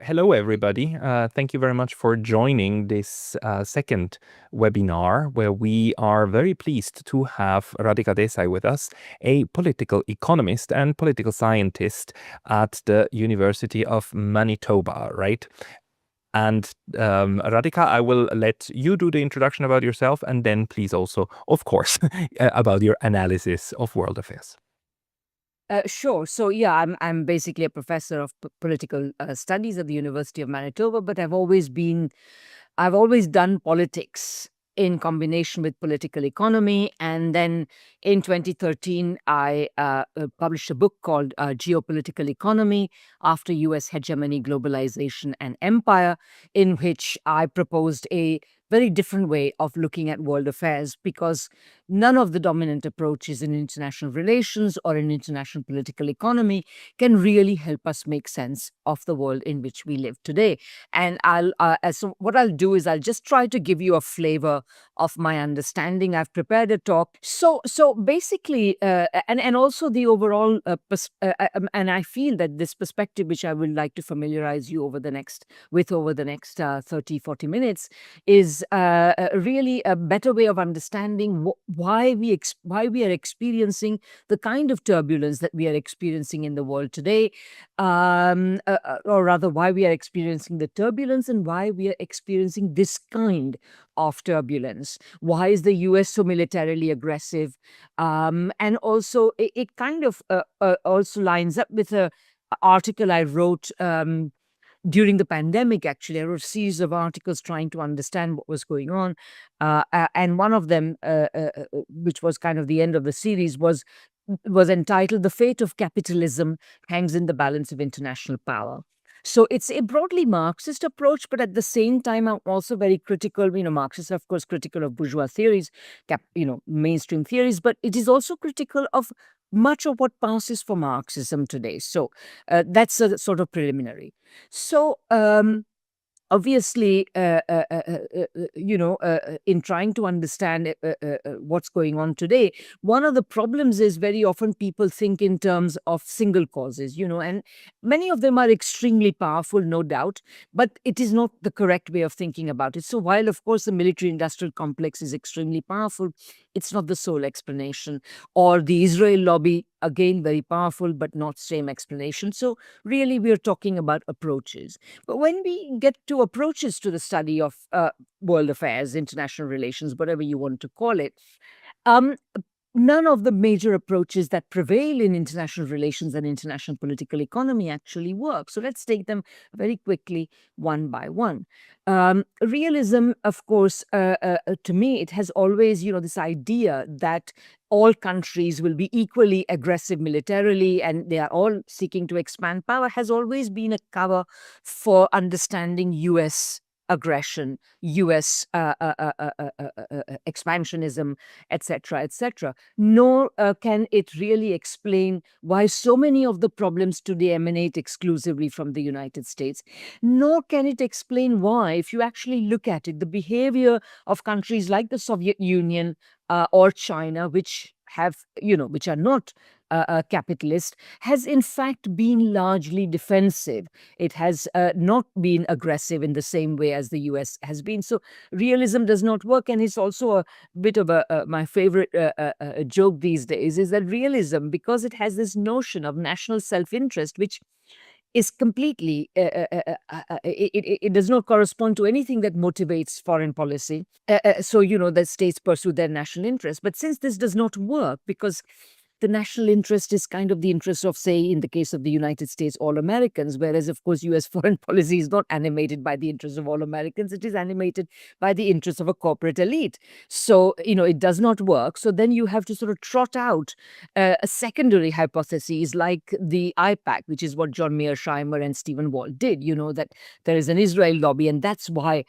Hello, everybody. Thank you very much for joining this second webinar, where we are very pleased to have Radhika Desai with us, a political economist and political scientist at the University of Manitoba, right? And Radhika, I will let you do the introduction about yourself, and then please also, of course, about your analysis of world affairs. Sure. So yeah, I'm basically a professor of political studies at the University of Manitoba, but I've always done politics in combination with political economy. And then in 2013, I published a book called Geopolitical Economy after U.S. Hegemony, Globalization, and Empire, in which I proposed a very different way of looking at world affairs, because none of the dominant approaches in international relations or in international political economy can really help us make sense of the world in which we live today. And so what I'll do is I'll just try to give you a flavor of my understanding. I've prepared a talk. So basically, and also the overall, and I feel that this perspective, which I would like to familiarize you over the next 30, 40 minutes, is really a better way of understanding why we are experiencing the kind of turbulence that we are experiencing in the world today, or rather, why we are experiencing the turbulence and why we are experiencing this kind of turbulence. Why is the U.S. so militarily aggressive? And also, it kind of also lines up with an article I wrote during the pandemic. Actually, I wrote a series of articles trying to understand what was going on. And one of them, which was kind of the end of the series, was entitled "The Fate of Capitalism Hangs in the Balance of International Power." So it's a broadly Marxist approach, but at the same time, I'm also very critical. Marxists are, of course, critical of bourgeois theories, mainstream theories, but it is also critical of much of what passes for Marxism today. So that's a sort of preliminary. So obviously, in trying to understand what's going on today, one of the problems is very often people think in terms of single causes, and many of them are extremely powerful, no doubt, but it is not the correct way of thinking about it. So while, of course, the military-industrial complex is extremely powerful, it's not the sole explanation. Or the Israel lobby, again, very powerful, but not same explanation. So really, we're talking about approaches. But when we get to approaches to the study of world affairs, international relations, whatever you want to call it, none of the major approaches that prevail in international relations and international political economy actually work. So let's take them very quickly, one by one. Realism, of course, to me, it has always, this idea that all countries will be equally aggressive militarily and they are all seeking to expand power, has always been a cover for understanding U.S. aggression, U.S. Expansionism, etc., etc. Nor can it really explain why so many of the problems today emanate exclusively from the United States. Nor can it explain why, if you actually look at it, the behavior of countries like the Soviet Union or China, which are not capitalist, has in fact been largely defensive. It has not been aggressive in the same way as the US has been. So realism does not work. And it's also a bit of my favorite joke these days is that realism, because it has this notion of national self-interest, which is completely, it does not correspond to anything that motivates foreign policy. So, the states pursue their national interest. But since this does not work, because the national interest is kind of the interest of, say, in the case of the United States, all Americans, whereas, of course, U.S. foreign policy is not animated by the interests of all Americans. It is animated by the interests of a corporate elite. So, it does not work. So then you have to sort of trot out a secondary hypotheses like the IPAC, which is what John Mearsheimer and Stephen Walt did, that there is an Israel lobby, and that's why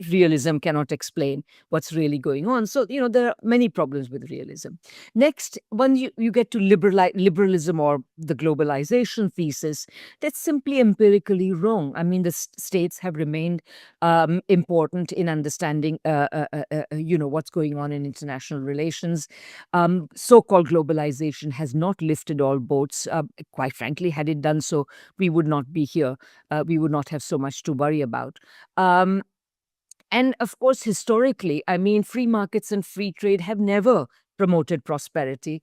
realism cannot explain what's really going on. So, there are many problems with realism. Next, when you get to liberalism or the globalization thesis, that's simply empirically wrong. I mean, the states have remained important in understanding, what's going on in international relations. So-called globalization has not lifted all boats. Quite frankly, had it done so, we would not be here. We would not have so much to worry about. Um, and of course, historically, I mean, free markets and free trade have never promoted prosperity.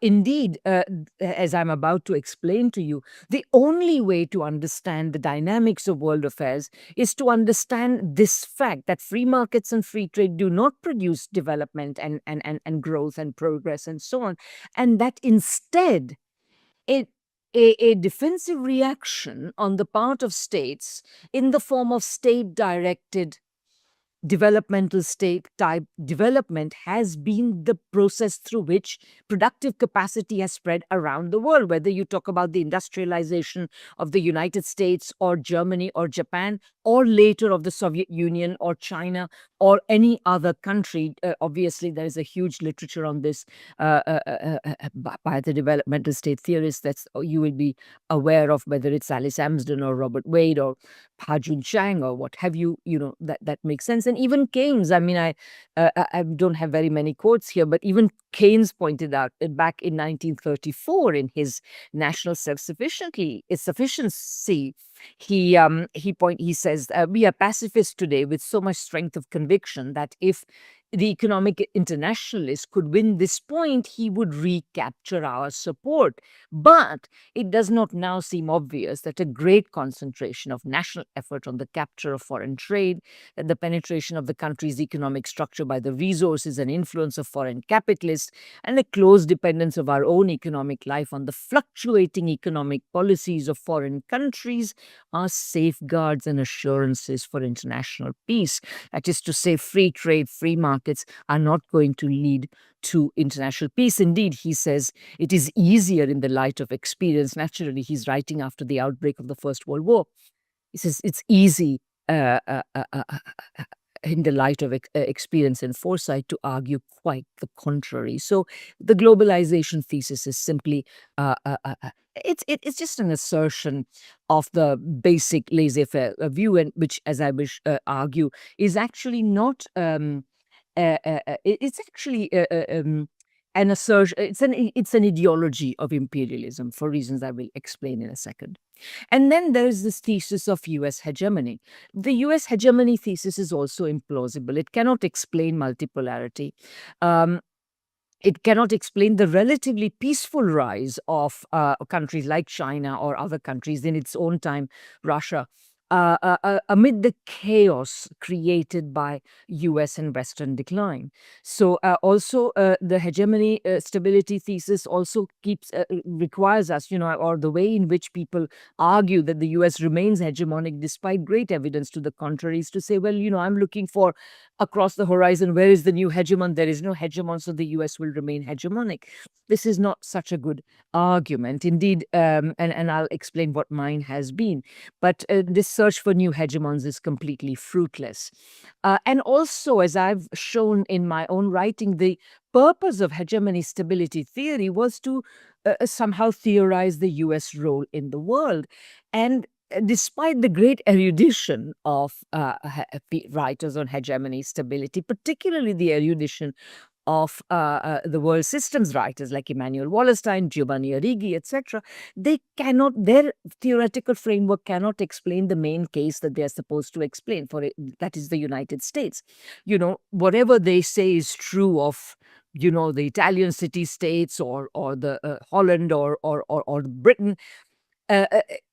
Indeed, as I'm about to explain to you, the only way to understand the dynamics of world affairs is to understand this fact that free markets and free trade do not produce development and growth and progress and so on. And that instead, it a defensive reaction on the part of states in the form of state directed developmental state type development has been the process through which productive capacity has spread around the world, whether you talk about the industrialization of the United States or Germany or Japan, or later of the Soviet Union or China or any other country. Obviously, there is a huge literature on this by the developmental state theorists that you will be aware of, whether it's Alice Amsden or Robert Wade or Pajun Chang or what have you. That makes sense. And even Keynes, I mean, I don't have very many quotes here, but even Keynes pointed out back in 1934 in his National Self-Sufficiency, he says, we are pacifists today with so much strength of conviction that if the economic internationalist could win this point, he would recapture our support. But it does not now seem obvious that a great concentration of national effort on the capture of foreign trade, and the penetration of the country's economic structure by the resources and influence of foreign capitalists, and a close dependence of our own economic life on the fluctuating economic policies of foreign countries are safeguards and assurances for international peace. That is to say, free trade, free markets are not going to lead to international peace. Indeed, he says it is easier in the light of experience. Naturally, he's writing after the outbreak of the First World War. He says it's easy in the light of experience and foresight to argue quite the contrary. So the globalization thesis is simply it's just an assertion of the basic laissez-faire view, and which, as I wish argue, is actually not. It's actually an assertion. It's an ideology of imperialism for reasons I will explain in a second. And then there's this thesis of US hegemony. The US hegemony thesis is also implausible. It cannot explain multipolarity. It cannot explain the relatively peaceful rise of countries like China or other countries, in its own time, Russia, amid the chaos created by US and Western decline. So also the hegemony stability thesis also requires us, or the way in which people argue that the US remains hegemonic despite great evidence to the contrary is to say, well, I'm looking for across the horizon, where is the new hegemon? There is no hegemon, so the US will remain hegemonic. This is not such a good argument. Indeed, and I'll explain what mine has been. But this search for new hegemons is completely fruitless. And also, as I've shown in my own writing, the purpose of hegemony stability theory was to somehow theorize the US role in the world. And despite the great erudition of writers on hegemony stability, particularly the erudition of the world systems writers like Immanuel Wallerstein, Giovanni Arrighi, etc., their theoretical framework cannot explain the main case that they're supposed to explain, that is the United States. Whatever they say is true of the Italian city-states or the Holland or Britain,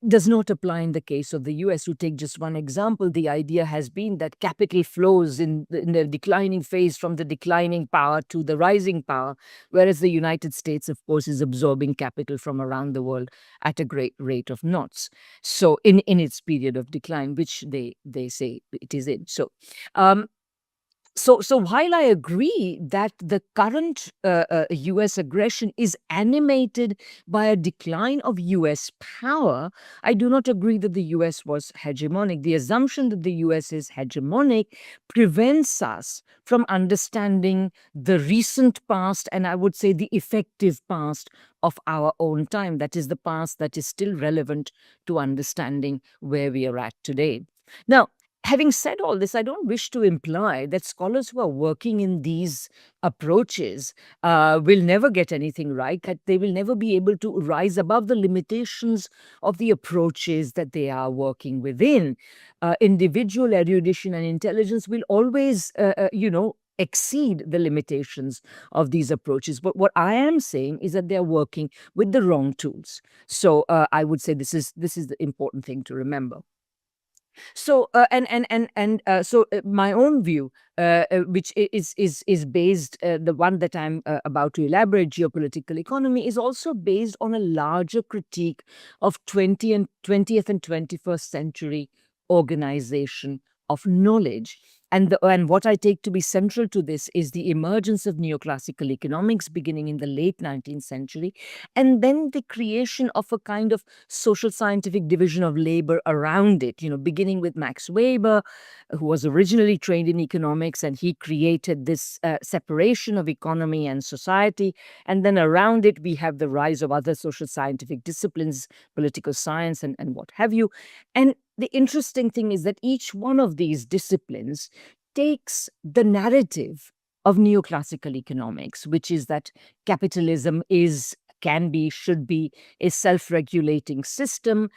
does not apply in the case of the US. To take just one example, the idea has been that capital flows in the declining phase from the declining power to the rising power, whereas the United States, of course, is absorbing capital from around the world at a great rate of knots. So in its period of decline, which they say it is in. So So while I agree that the current US aggression is animated by a decline of US power, I do not agree that the US was hegemonic. The assumption that the US is hegemonic prevents us from understanding the recent past, and I would say the effective past of our own time. That is the past that is still relevant to understanding where we are at today. Now, having said all this, I don't wish to imply that scholars who are working in these approaches will never get anything right, that they will never be able to rise above the limitations of the approaches that they are working within. Individual erudition and intelligence will always, exceed the limitations of these approaches. But what I am saying is that they're working with the wrong tools. So I would say this is the important thing to remember. So my own view, which is based, the one that I'm about to elaborate, geopolitical economy, is also based on a larger critique of 20th and 21st century organization of knowledge. And what I take to be central to this is the emergence of neoclassical economics beginning in the late 19th century, and then the creation of a kind of social scientific division of labor around it, beginning with Max Weber, who was originally trained in economics, and he created this separation of economy and society. And then around it, we have the rise of other social scientific disciplines, political science, and what have you. And the interesting thing is that each one of these disciplines takes the narrative of neoclassical economics, which is that capitalism can be, should be a self-regulating system,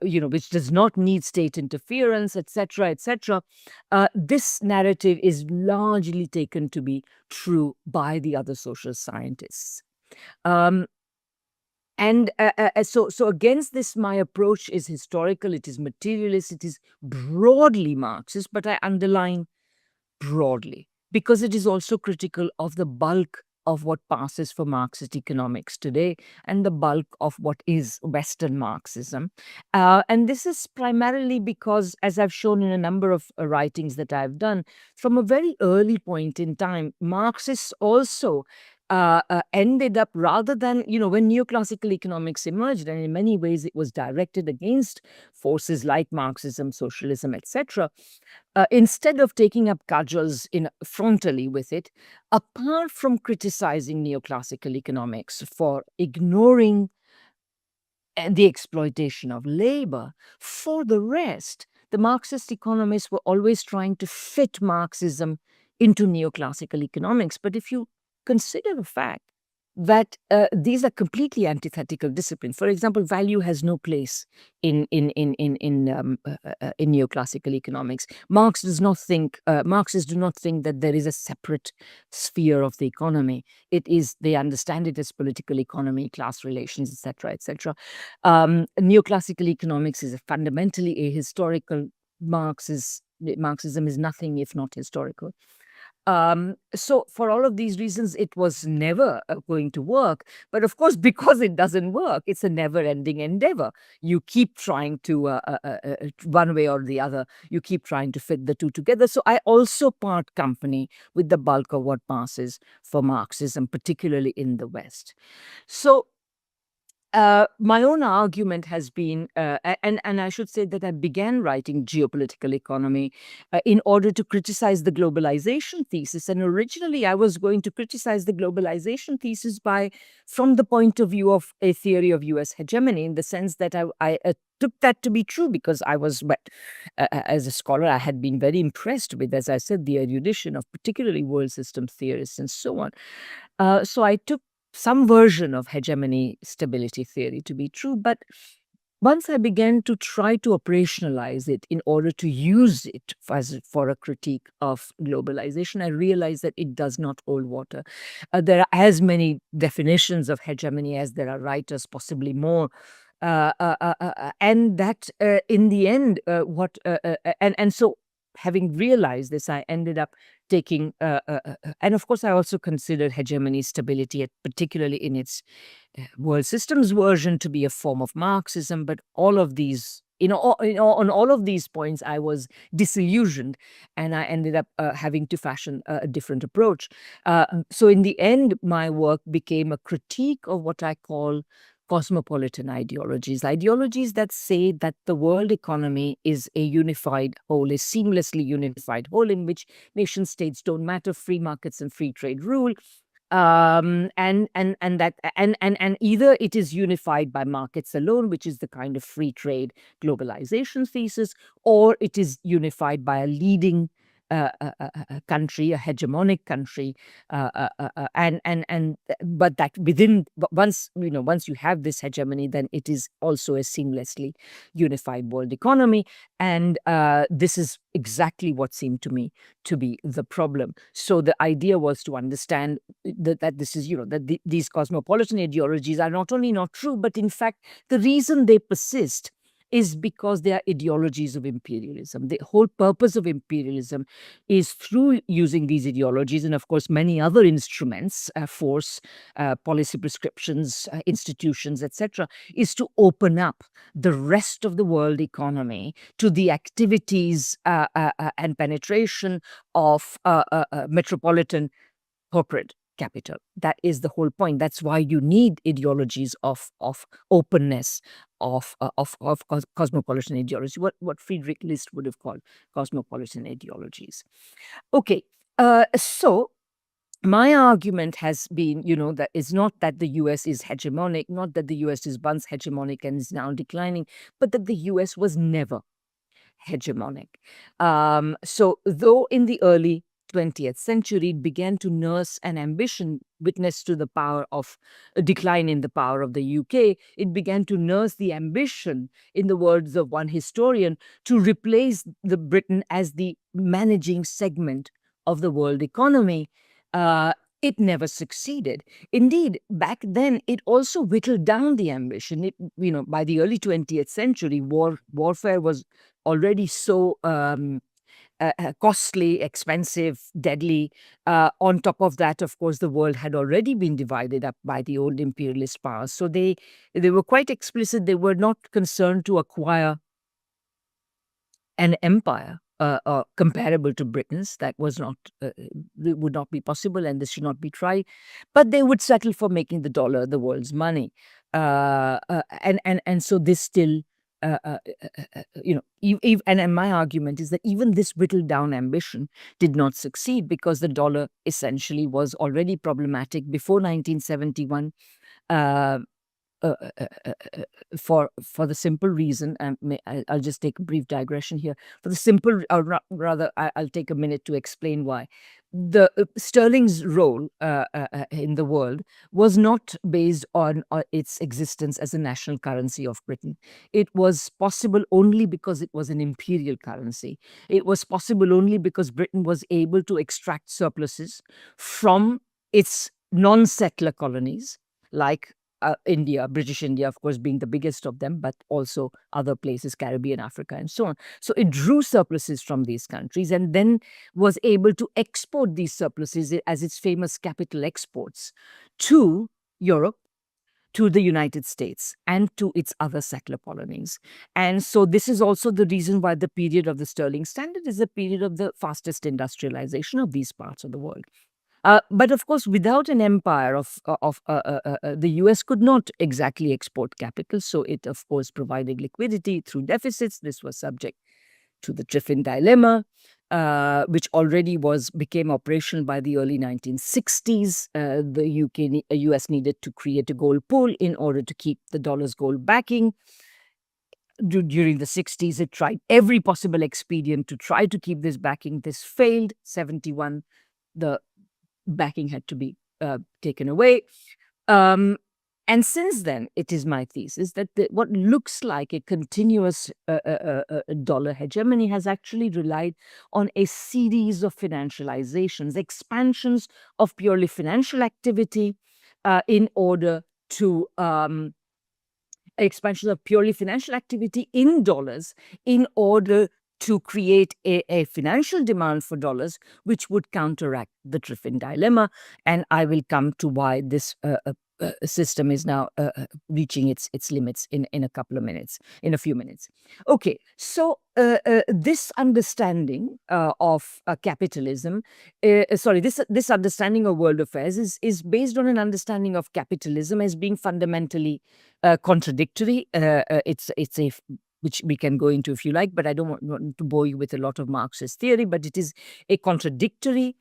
which does not need state interference, etc., etc. This narrative is largely taken to be true by the other social scientists. Um, so against this, my approach is historical, it is materialist, it is broadly Marxist, but I underline broadly, because it is also critical of the bulk of what passes for Marxist economics today and the bulk of what is Western Marxism. And this is primarily because, as I've shown in a number of writings that I've done, from a very early point in time, Marxists also ended up, rather than, when neoclassical economics emerged, and in many ways it was directed against forces like Marxism, socialism, etc., instead of taking up cudgels frontally with it, apart from criticizing neoclassical economics for ignoring the exploitation of labor, for the rest, the Marxist economists were always trying to fit Marxism into neoclassical economics. But if you consider the fact that these are completely antithetical disciplines. For example, value has no place in neoclassical economics. Marxists do not think that there is a separate sphere of the economy. They understand it as political economy, class relations, etc., etc. Neoclassical economics is fundamentally ahistorical. Marxism is nothing if not historical. So for all of these reasons, it was never going to work. But of course, because it doesn't work, it's a never-ending endeavor. You keep trying to, one way or the other, you keep trying to fit the two together. So I also part company with the bulk of what passes for Marxism, particularly in the West. So my own argument has been, and I should say that I began writing Geopolitical Economy in order to criticize the globalization thesis. And originally, I was going to criticize the globalization thesis from the point of view of a theory of U.S. hegemony, in the sense that I took that to be true, because I was, as a scholar, I had been very impressed with, as I said, the erudition of particularly world system theorists and so on. So I took some version of hegemony stability theory to be true. But once I began to try to operationalize it in order to use it for a critique of globalization, I realized that it does not hold water. There are as many definitions of hegemony as there are writers, possibly more. And that in the end, so having realized this, I ended up taking, and of course, I also considered hegemony stability, particularly in its world systems version, to be a form of Marxism. But all of these on all of these points, I was disillusioned, and I ended up having to fashion a different approach. So in the end, my work became a critique of what I call cosmopolitan ideologies that say that the world economy is a unified whole, a seamlessly unified whole in which nation states don't matter, free markets and free trade rule. And either it is unified by markets alone, which is the kind of free trade globalization thesis, or it is unified by a leading country, a hegemonic country, but that once you have this hegemony, then it is also a seamlessly unified world economy, and this is exactly what seemed to me to be the problem. So the idea was to understand that this is that these cosmopolitan ideologies are not only not true, but in fact the reason they persist is because they are ideologies of imperialism. The whole purpose of imperialism is, through using these ideologies and, of course, many other instruments, force, policy prescriptions, institutions, etc., is to open up the rest of the world economy to the activities and penetration of metropolitan corporate capital. That is the whole point. That's why you need ideologies of openness, of cosmopolitan ideology, what Friedrich List would have called cosmopolitan ideologies. Okay, so my argument has been, that it's not that the US is hegemonic, not that the US is once hegemonic and is now declining, but that the US was never hegemonic. So though in the early 20th century it began to nurse an ambition, witness to the power of a decline in the power of the UK, it began to nurse the ambition, in the words of one historian, to replace the Britain as the managing segment of the world economy. It never succeeded. Indeed, back then, it also whittled down the ambition. By the early 20th century, warfare was already so costly, expensive, deadly. On top of that, of course, the world had already been divided up by the old imperialist powers. So they were quite explicit. They were not concerned to acquire an empire comparable to Britain's. That was not would not be possible, and this should not be tried. But they would settle for making the dollar the world's money, and so this still. And my argument is that even this whittled down ambition did not succeed, because the dollar essentially was already problematic before 1971. For the simple reason, I'll just take a brief digression here. For the simple, or rather, I'll take a minute to explain why. The sterling's role in the world was not based on its existence as a national currency of Britain. It was possible only because it was an imperial currency. It was possible only because Britain was able to extract surpluses from its non-settler colonies, like India, British India, of course, being the biggest of them, but also other places, Caribbean, Africa, and so on. So it drew surpluses from these countries and then was able to export these surpluses as its famous capital exports to Europe, to the United States, and to its other settler colonies. And so this is also the reason why the period of the sterling standard is a period of the fastest industrialization of these parts of the world. But of course, without an empire the US could not exactly export capital. So it, of course, provided liquidity through deficits. This was subject to the Triffin dilemma, which already became operational by the early 1960s. The US needed to create a gold pool in order to keep the dollar's gold backing. During the 60s, it tried every possible expedient to try to keep this backing. This failed. 71, the backing had to be taken away. And since then, it is my thesis that what looks like a continuous dollar hegemony has actually relied on a series of financializations, expansions of purely financial activity in order to expansion of purely financial activity in dollars in order to create a financial demand for dollars, which would counteract the Triffin dilemma. And I will come to why this system is now reaching its limits in a couple of minutes, in a few minutes. Okay, so this understanding of capitalism, this understanding of world affairs is based on an understanding of capitalism as being fundamentally contradictory. It's a which we can go into if you like, but I don't want to bore you with a lot of Marxist theory, but it is a contradictory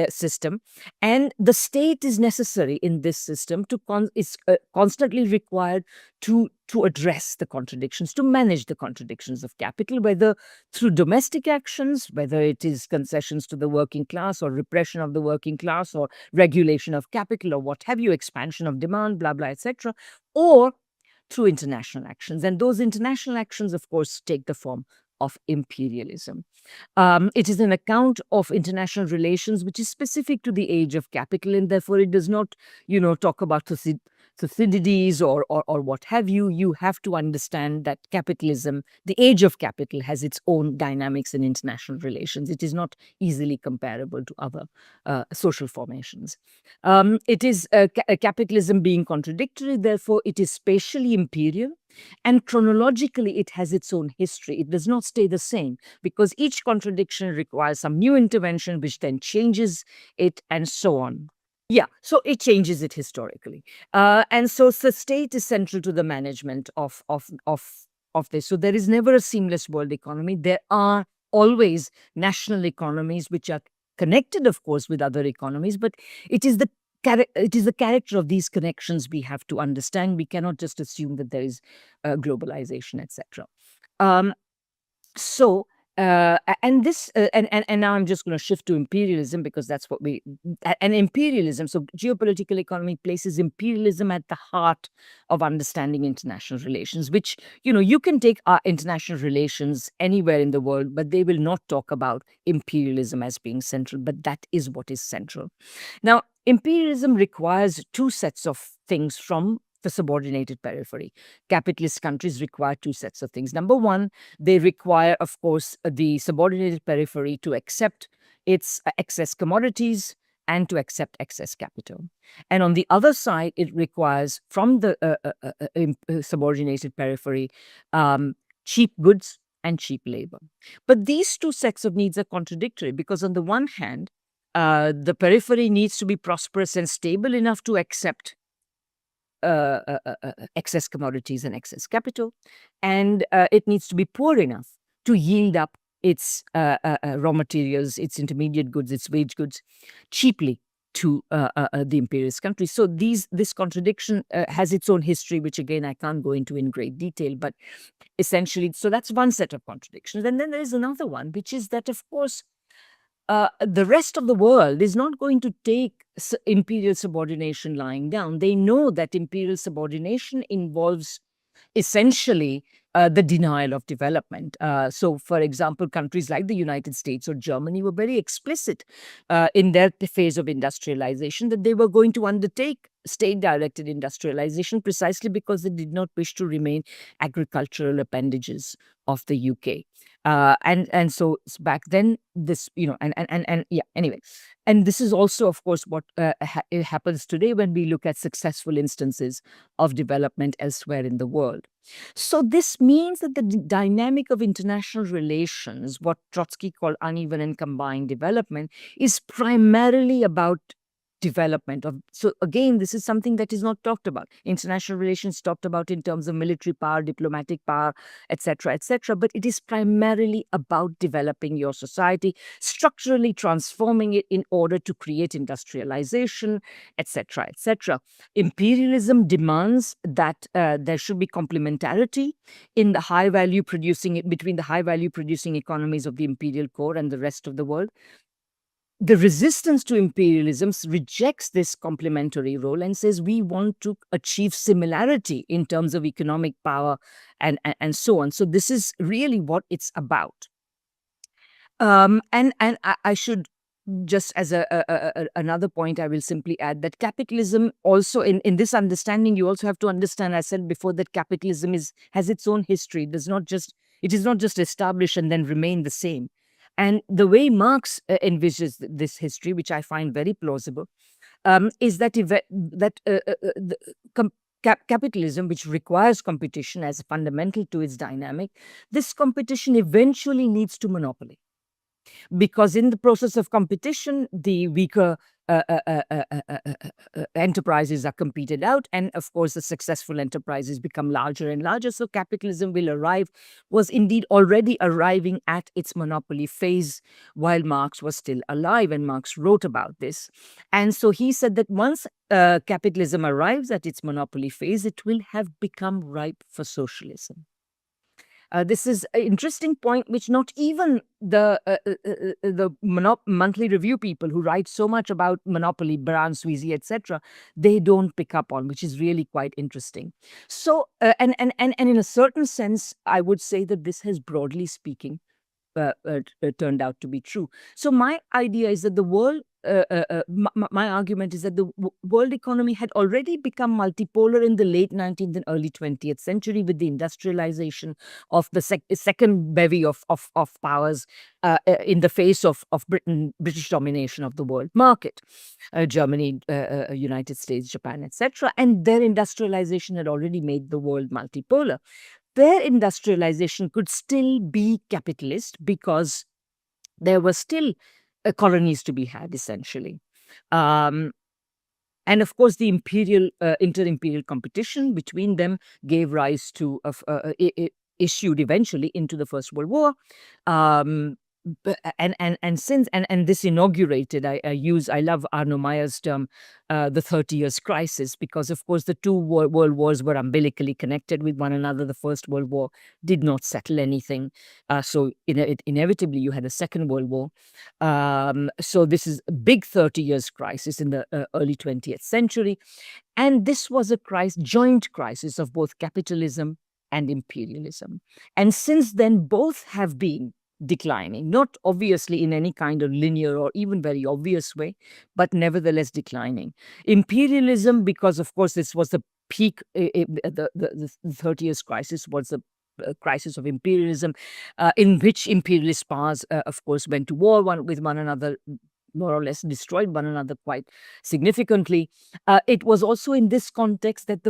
system, and the state is necessary in this system is constantly required to address the contradictions, to manage the contradictions of capital, whether through domestic actions, whether it is concessions to the working class or repression of the working class or regulation of capital or what have you, expansion of demand, blah blah, etc., or through international actions. And those international actions, of course, take the form of imperialism. It is an account of international relations which is specific to the age of capital, and therefore it does not, talk about Thucydides or what have you. You have to understand that capitalism, the age of capital, has its own dynamics in international relations. It is not easily comparable to other social formations. It is capitalism being contradictory, therefore it is spatially imperial, and chronologically it has its own history. It does not stay the same because each contradiction requires some new intervention which then changes it, and so on. Yeah, so it changes it historically, and so the state is central to the management of this. So there is never a seamless world economy. There are always national economies which are connected, of course, with other economies, but it is the character of these connections we have to understand. We cannot just assume that there is globalization, etc. So and this and now I'm just going to shift to imperialism, because that's what and imperialism. So geopolitical economy places imperialism at the heart of understanding international relations, which, you can take our international relations anywhere in the world, but they will not talk about imperialism as being central, but that is what is central. Now, imperialism requires two sets of things from the subordinated periphery. Capitalist countries require two sets of things. Number one, they require, of course, the subordinated periphery to accept its excess commodities and to accept excess capital. And on the other side, it requires from the subordinated periphery cheap goods and cheap labor. But these two sets of needs are contradictory, because on the one hand, the periphery needs to be prosperous and stable enough to accept excess commodities and excess capital, and it needs to be poor enough to yield up its raw materials, its intermediate goods, its wage goods cheaply to the imperialist countries. So this contradiction has its own history, which again I can't go into in great detail, but essentially, so that's one set of contradictions. And then there is another one, which is that, of course, the rest of the world is not going to take imperial subordination lying down. They know that imperial subordination involves essentially the denial of development. So, for example, countries like the United States or Germany were very explicit in their phase of industrialization that they were going to undertake state-directed industrialization precisely because they did not wish to remain agricultural appendages of the UK. And so back then, this, and yeah, anyway. And this is also, of course, what it happens today when we look at successful instances of development elsewhere in the world. So this means that the dynamic of international relations, what Trotsky called uneven and combined development, is primarily about development of. So again, this is something that is not talked about. International relations talked about in terms of military power, diplomatic power, etc., etc., but it is primarily about developing your society, structurally transforming it in order to create industrialization, etc., etc. Imperialism demands that there should be complementarity in the high value producing between the high value producing economies of the imperial core and the rest of the world. The resistance to imperialism rejects this complementary role and says we want to achieve similarity in terms of economic power and so on. So this is really what it's about. And I should just as another point, I will simply add that capitalism also in this understanding, you also have to understand, I said before, that capitalism has its own history. It is not just established and then remain the same. And the way Marx envisages this history, which I find very plausible, is that capitalism, which requires competition as fundamental to its dynamic, this competition eventually leads to monopoly. Because in the process of competition, the weaker enterprises are competed out, and of course the successful enterprises become larger and larger. So capitalism was indeed already arriving at its monopoly phase while Marx was still alive, and Marx wrote about this. And so he said that once capitalism arrives at its monopoly phase, it will have become ripe for socialism. This is an interesting point, which not even the monthly review people who write so much about monopoly, Brown, Sweezy, etc., they don't pick up on, which is really quite interesting. So, and in a certain sense, I would say that this has, broadly speaking, turned out to be true. So my idea is that the world, my argument is that the world economy had already become multipolar in the late 19th and early 20th century with the industrialization of the second bevy of powers in the face of British domination of the world market, Germany, United States, Japan, etc. And their industrialization had already made the world multipolar. Their industrialization could still be capitalist because there were still colonies to be had, essentially. And of course, the inter-imperial competition between them gave rise to, issued eventually into the First World War. And this inaugurated, I love Arno Meyer's term, the 30 Years Crisis, because of course the two world wars were umbilically connected with one another. The First World War did not settle anything, so inevitably you had a Second World War. So this is a big 30 Years Crisis in the early 20th century, and this was a joint crisis of both capitalism and imperialism. And since then, both have been declining, not obviously in any kind of linear or even very obvious way, but nevertheless declining. Imperialism, because of course this was the peak, the 30 Years Crisis was the crisis of imperialism, in which imperialist powers, of course, went to war with one another, more or less destroyed one another quite significantly. It was also in this context that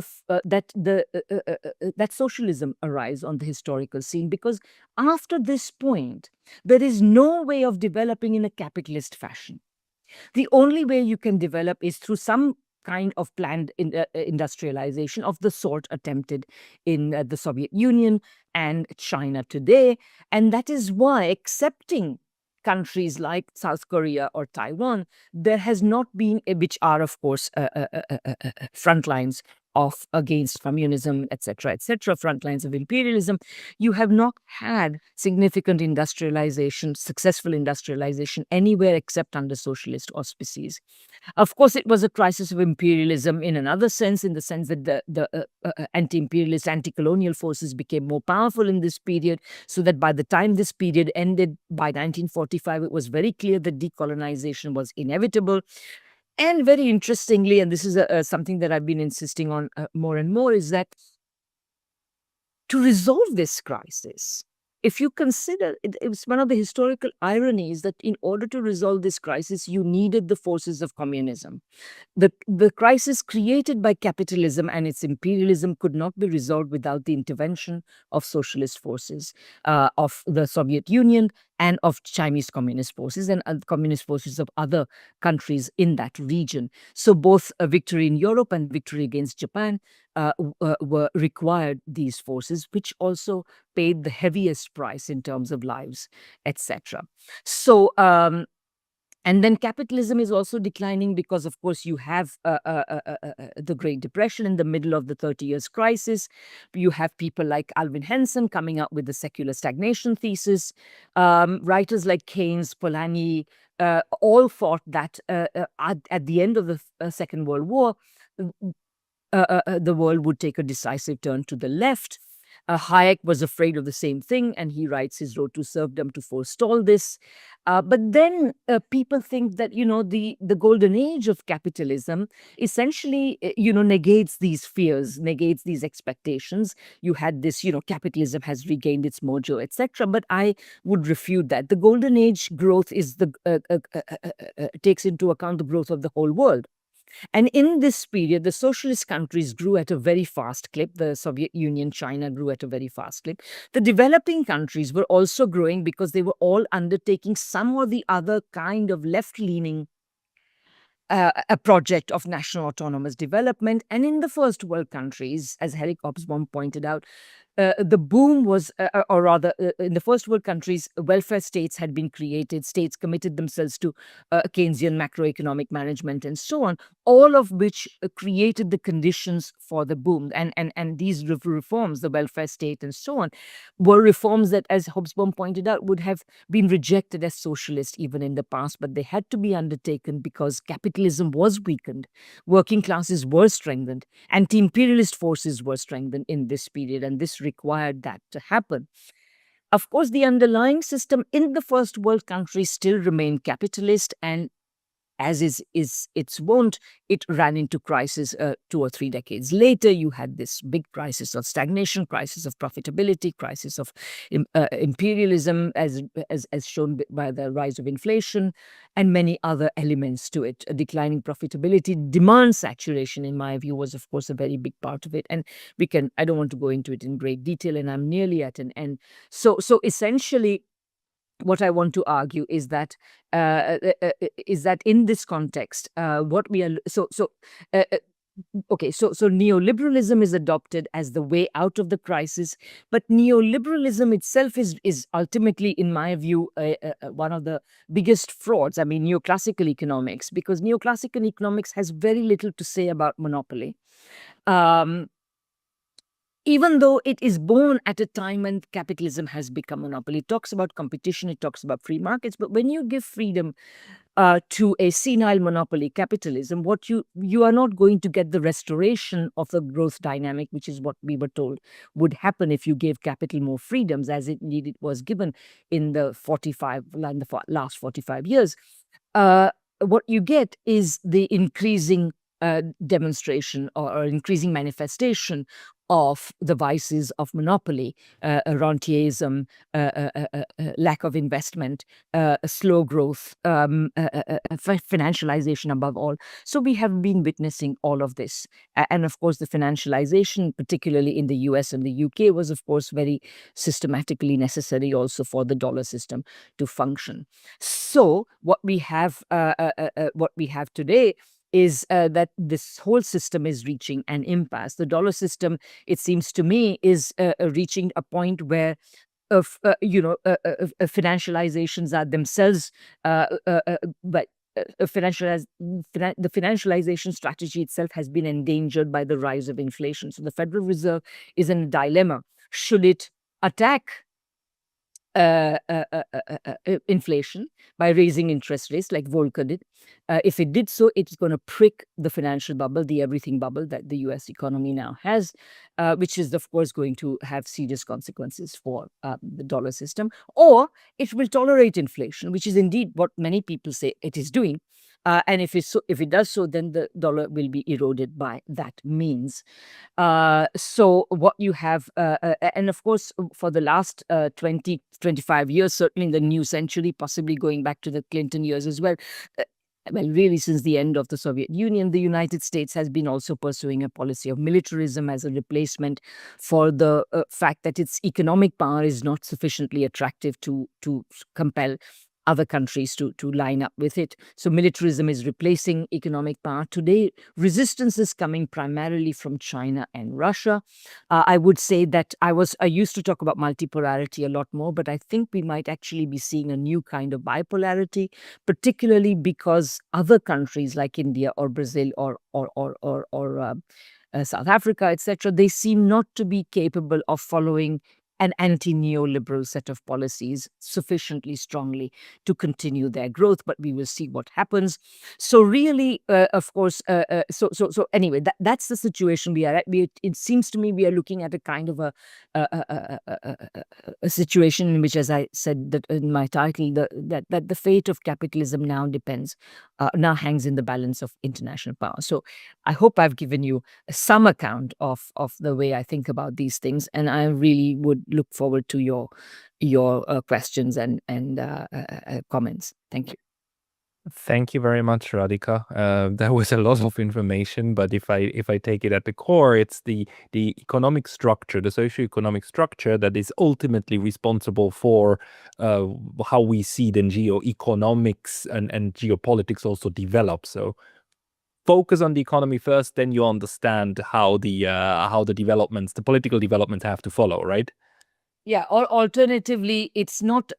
that socialism arrives on the historical scene, because after this point, there is no way of developing in a capitalist fashion. The only way you can develop is through some kind of planned industrialization of the sort attempted in the Soviet Union and China today. And that is why, accepting countries like South Korea or Taiwan, there has not been, which are of course front lines of against communism, etc., front lines of imperialism, you have not had significant industrialization, successful industrialization anywhere except under socialist auspices. Of course, it was a crisis of imperialism in another sense, in the sense that the anti-imperialist, anti-colonial forces became more powerful in this period, so that by the time this period ended, by 1945, it was very clear that decolonization was inevitable. And very interestingly, and this is something that I've been insisting on more and more, is that to resolve this crisis, if you consider, it's one of the historical ironies that in order to resolve this crisis, you needed the forces of communism. The crisis created by capitalism and its imperialism could not be resolved without the intervention of socialist forces, of the Soviet Union and of Chinese communist forces and communist forces of other countries in that region. So both a victory in Europe and victory against Japan were required these forces, which also paid the heaviest price in terms of lives, etc. So, and then capitalism is also declining because, of course, you have the Great Depression in the middle of the 30 Years Crisis. You have people like Alvin Henson coming up with the secular stagnation thesis. Writers like Keynes, Polanyi, all thought that at the end of the Second World War, the world would take a decisive turn to the left. Hayek was afraid of the same thing, and he writes his Road to Serfdom to forestall this. But then people think that, the golden age of capitalism essentially, negates these fears, negates these expectations. You had this, capitalism has regained its mojo, etc. But I would refute that. The golden age growth is takes into account the growth of the whole world. And in this period, the socialist countries grew at a very fast clip. The Soviet Union, China grew at a very fast clip. The developing countries were also growing because they were all undertaking some or the other kind of left-leaning a project of national autonomous development. And in the first world countries, as Eric Hobsbawm pointed out, the boom was, or rather, in the first world countries, welfare states had been created. States committed themselves to Keynesian macroeconomic management and so on, all of which created the conditions for the boom. And these reforms, the welfare state and so on, were reforms that, as Hobsbawm pointed out, would have been rejected as socialist even in the past, but they had to be undertaken because capitalism was weakened, working classes were strengthened, anti-imperialist forces were strengthened in this period, and this required that to happen. Of course, the underlying system in the first world countries still remained capitalist, and as is its wont, it ran into crisis 2 or 3 decades later. You had this big crisis of stagnation, crisis of profitability, crisis of imperialism, as shown by the rise of inflation, and many other elements to it. A declining profitability, demand saturation, in my view, was of course a very big part of it. And I don't want to go into it in great detail, and I'm nearly at an end. So essentially, what I want to argue is that in this context, what we are okay, so neoliberalism is adopted as the way out of the crisis, but neoliberalism itself is ultimately, in my view, one of the biggest frauds. I mean, neoclassical economics, because neoclassical economics has very little to say about monopoly. Even though it is born at a time when capitalism has become monopoly. It talks about competition, it talks about free markets, but when you give freedom to a senile monopoly, capitalism, what you are not going to get the restoration of the growth dynamic, which is what we were told would happen if you gave capital more freedoms, as it was given in the last 45 years. What you get is the increasing demonstration or increasing manifestation of the vices of monopoly, rentierism, lack of investment, slow growth, financialization above all. So we have been witnessing all of this. And of course, the financialization, particularly in the US and the UK, was of course very systematically necessary also for the dollar system to function. So what we have today is that this whole system is reaching an impasse. The dollar system, it seems to me, is reaching a point where financializations are themselves, but the financialization strategy itself has been endangered by the rise of inflation. So the Federal Reserve is in a dilemma. Should it attack inflation by raising interest rates like Volcker did? If it did so, it's going to prick the financial bubble, the everything bubble that the US economy now has, which is, of course, going to have serious consequences for the dollar system. Or it will tolerate inflation, which is indeed what many people say it is doing. And if it does so, then the dollar will be eroded by that means. So what you have, and of course, for the last 20, 25 years, certainly in the new century, possibly going back to the Clinton years as well, really since the end of the Soviet Union, the United States has been also pursuing a policy of militarism as a replacement for the fact that its economic power is not sufficiently attractive to compel other countries to line up with it. So militarism is replacing economic power. Today, resistance is coming primarily from China and Russia. I would say that I used to talk about multipolarity a lot more, but I think we might actually be seeing a new kind of bipolarity, particularly because other countries like India or Brazil or South Africa, etc., they seem not to be capable of following an anti-neoliberal set of policies sufficiently strongly to continue their growth, but we will see what happens. So really, of course, so anyway, that's the situation we are at. It seems to me we are looking at a kind of a situation in which, as I said that in my title, that the fate of capitalism now hangs in the balance of international power. So I hope I've given you some account of the way I think about these things, and I really would look forward to your questions and comments. Thank you. Thank you very much, Radhika. That was a lot of information, but if I take it at the core, it's the economic structure, the socio-economic structure that is ultimately responsible for how we see then geoeconomics and geopolitics also develop. So focus on the economy first, then you understand how the developments, the political developments have to follow, right? Yeah, or alternatively, it's not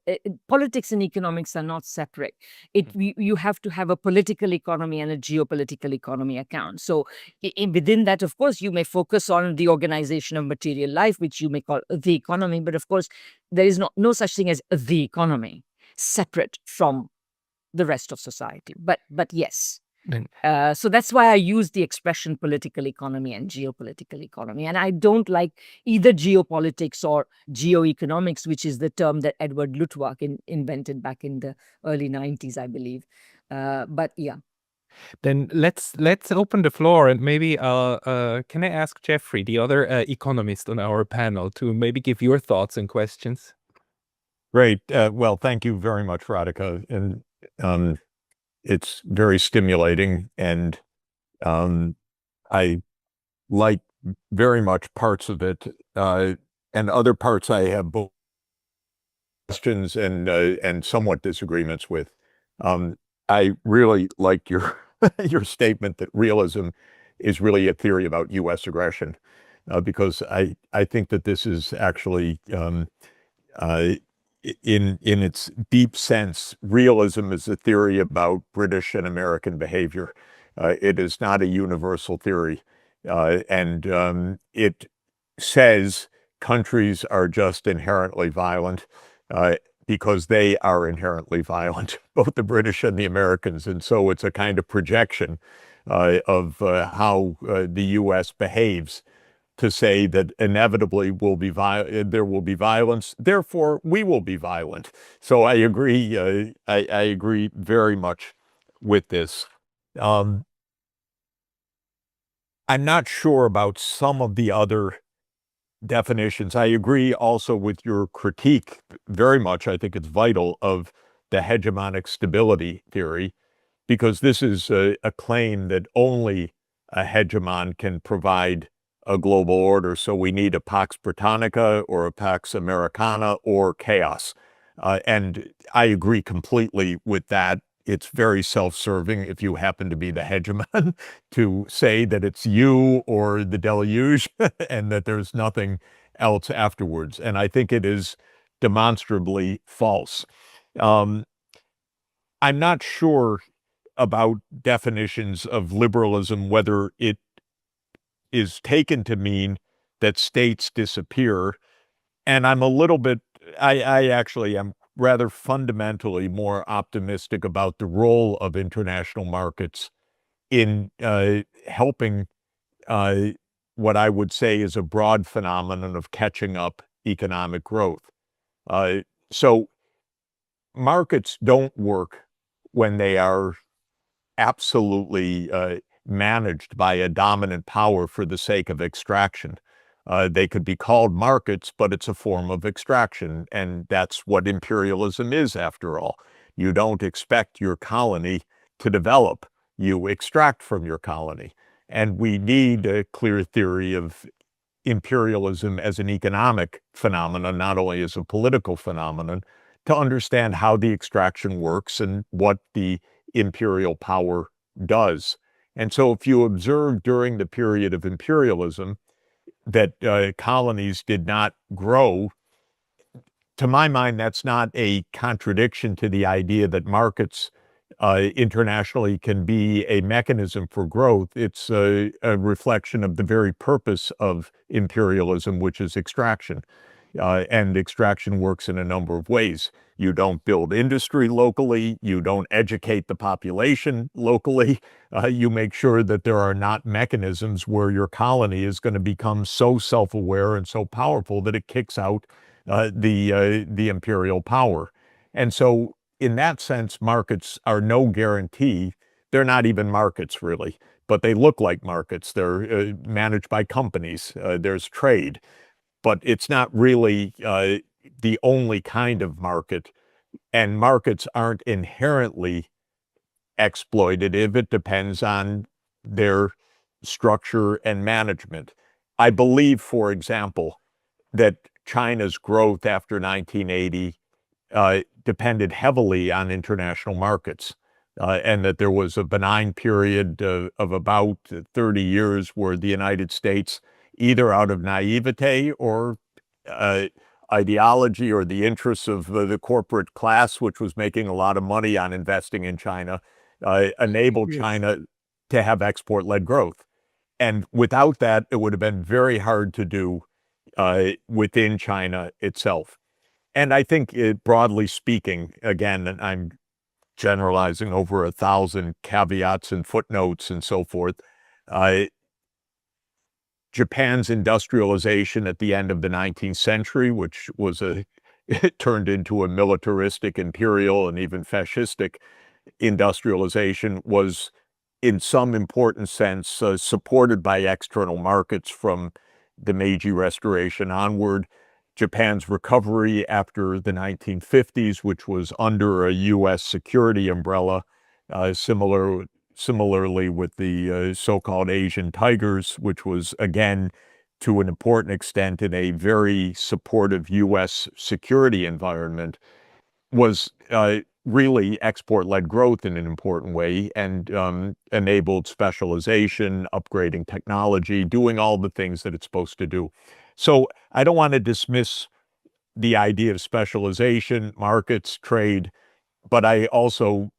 politics and economics are not separate. You have to have a political economy and a geopolitical economy account. So within that, of course, you may focus on the organization of material life, which you may call the economy. But of course, there is no such thing as the economy separate from the rest of society. But yes. So that's why I use the expression political economy and geopolitical economy. And I don't like either geopolitics or geoeconomics, which is the term that Edward Luttwak invented back in the early 90s, I believe. But yeah. Then let's open the floor, and maybe can I ask Jeffrey, the other economist on our panel, to maybe give your thoughts and questions? Great. Well, thank you very much, Radhika. And it's very stimulating, and I like very much parts of it, and other parts I have both questions and somewhat disagreements with. I really like your your statement that realism is really a theory about U.S. aggression, because I think that this is actually in its deep sense, realism is a theory about British and American behavior. It is not a universal theory, and it says countries are just inherently violent because they are inherently violent, both the British and the Americans, and so it's a kind of projection of how the U.S. behaves, to say that inevitably there will be violence, therefore we will be violent. So I agree. I agree very much with this. I'm not sure about some of the other definitions. I agree also with your critique very much. I think it's vital, of the hegemonic stability theory, because this is a claim that only a hegemon can provide a global order. So we need a Pax Britannica or a Pax Americana or chaos. And I agree completely with that. It's very self-serving if you happen to be the hegemon to say that it's you or the deluge and that there's nothing else afterwards. And I think it is demonstrably false. I'm not sure about definitions of liberalism, whether it is taken to mean that states disappear. And I'm a little bit, I actually am rather fundamentally more optimistic about the role of international markets in helping what I would say is a broad phenomenon of catching up economic growth. So markets don't work when they are absolutely managed by a dominant power for the sake of extraction. They could be called markets, but it's a form of extraction, and that's what imperialism is, after all. You don't expect your colony to develop. You extract from your colony. And we need a clear theory of imperialism as an economic phenomenon, not only as a political phenomenon, to understand how the extraction works and what the imperial power does. And so if you observe during the period of imperialism that colonies did not grow, to my mind, that's not a contradiction to the idea that markets internationally can be a mechanism for growth. It's a reflection of the very purpose of imperialism, which is extraction. And extraction works in a number of ways. You don't build industry locally. You don't educate the population locally. You make sure that there are not mechanisms where your colony is going to become so self-aware and so powerful that it kicks out the imperial power. And so in that sense, markets are no guarantee. They're not even markets, really, but they look like markets. They're managed by companies. There's trade. But it's not really the only kind of market, and markets aren't inherently exploitative. It depends on their structure and management. I believe, for example, that China's growth after 1980 depended heavily on international markets, and that there was a benign period of about 30 years where the United States, either out of naivete or ideology or the interests of the corporate class, which was making a lot of money on investing in China, enabled China to have export-led growth. And without that, it would have been very hard to do within China itself. And I think, broadly speaking, again, I'm generalizing over 1,000 caveats and footnotes and so forth, Japan's industrialization at the end of the 19th century, which was it turned into a militaristic, imperial, and even fascistic industrialization, was in some important sense supported by external markets from the Meiji Restoration onward. Japan's recovery after the 1950s, which was under a U.S. security umbrella, similarly with the so-called Asian tigers, which was, again, to an important extent in a very supportive U.S. security environment, was really export-led growth in an important way, and enabled specialization, upgrading technology, doing all the things that it's supposed to do. So I don't want to dismiss the idea of specialization, markets, trade, but I also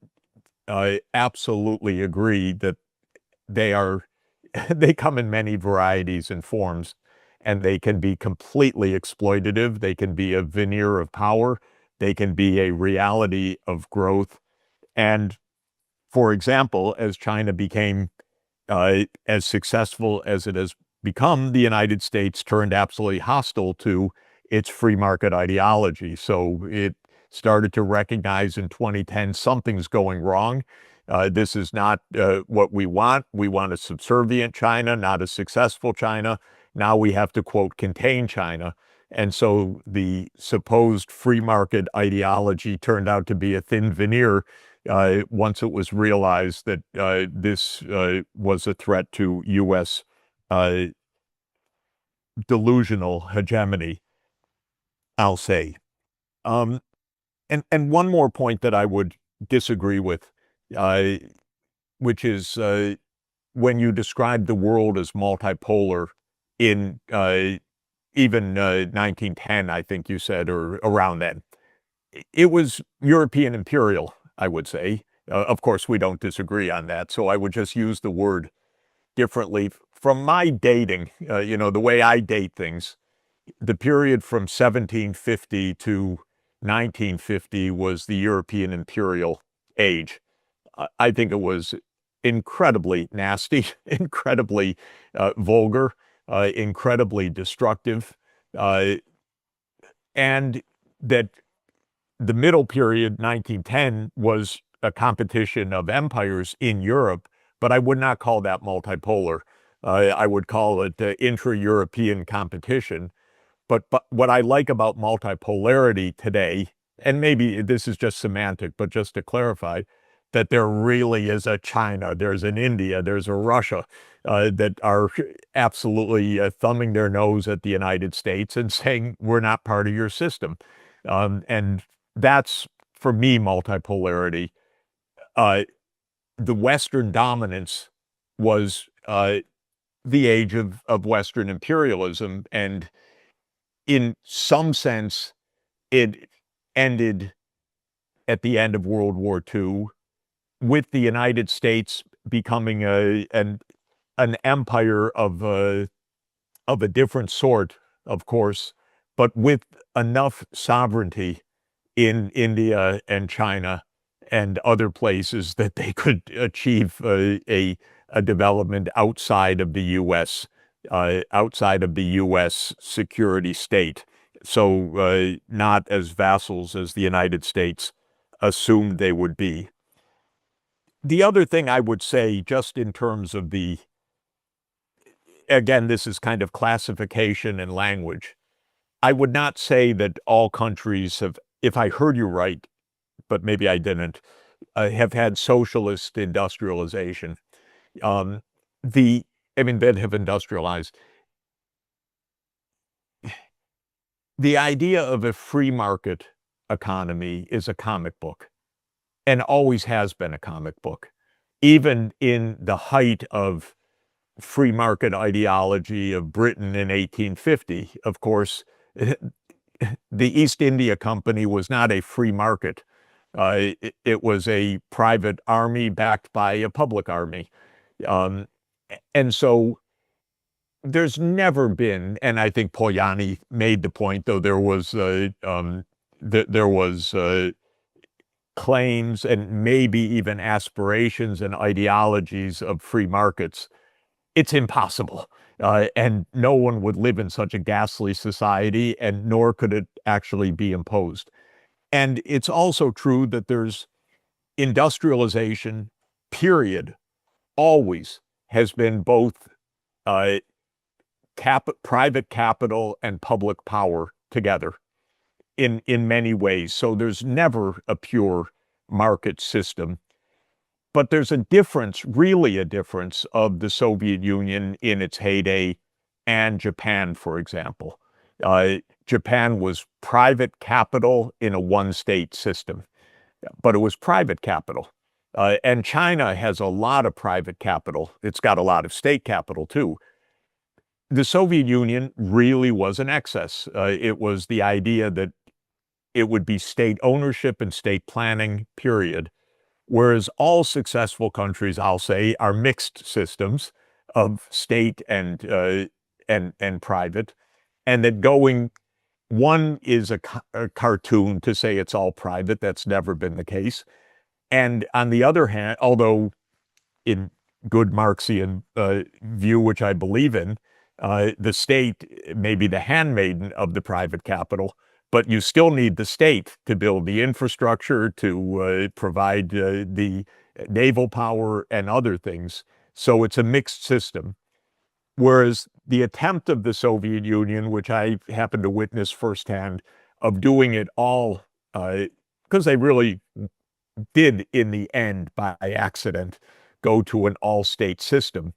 absolutely agree that they come in many varieties and forms, and they can be completely exploitative. They can be a veneer of power. They can be a reality of growth. And for example, as China became as successful as it has become, the United States turned absolutely hostile to its free market ideology. So it started to recognize in 2010 something's going wrong. This is not what we want. We want a subservient China, not a successful China. Now we have to, quote, contain China. And so the supposed free market ideology turned out to be a thin veneer once it was realized that this was a threat to U.S. Delusional hegemony, I'll say. And one more point that I would disagree with, which is when you describe the world as multipolar in even 1910, I think you said, or around then, it was European imperial, I would say. Of course, we don't disagree on that, so I would just use the word differently. From my dating, the way I date things, the period from 1750 to 1950 was the European imperial age. I think it was incredibly nasty, incredibly vulgar, incredibly destructive, and that the middle period, 1910, was a competition of empires in Europe, but I would not call that multipolar. I would call it intra-European competition. But what I like about multipolarity today, and maybe this is just semantic, but just to clarify, that there really is a China, there's an India, there's a Russia that are absolutely thumbing their nose at the United States and saying, we're not part of your system. And that's, for me, multipolarity. The Western dominance was the age of Western imperialism, and in some sense, it ended at the end of World War II, with the United States becoming an empire of a different sort, of course, but with enough sovereignty in India and China and other places that they could achieve a development outside of the U.S. Security state. So not as vassals as the United States assumed they would be. The other thing I would say, just in terms of again, this is kind of classification and language. I would not say that all countries have, if I heard you right, but maybe I didn't, have had socialist industrialization, that have industrialized. The idea of a free market economy is a comic book, and always has been a comic book. Even in the height of free market ideology of Britain in 1850, of course, the East India Company was not a free market. It was a private army backed by a public army. And so there's never been, and I think Polanyi made the point, though there was claims and maybe even aspirations and ideologies of free markets. It's impossible. And no one would live in such a ghastly society, and nor could it actually be imposed. And it's also true that there's industrialization, period, always has been both private capital and public power together in many ways. So there's never a pure market system. But there's a difference, really a difference, of the Soviet Union in its heyday and Japan, for example. Japan was private capital in a one-state system, but it was private capital. And China has a lot of private capital. It's got a lot of state capital, too. The Soviet Union really was an excess. It was the idea that it would be state ownership and state planning, period. Whereas all successful countries, I'll say, are mixed systems of state and private, and that one is a cartoon to say it's all private. That's never been the case. And on the other hand, although in good Marxian view, which I believe in, the state may be the handmaiden of the private capital, but you still need the state to build the infrastructure, to provide the naval power and other things. So it's a mixed system. Whereas the attempt of the Soviet Union, which I happened to witness firsthand, of doing it all, because they really did in the end, by accident, go to an all-state system,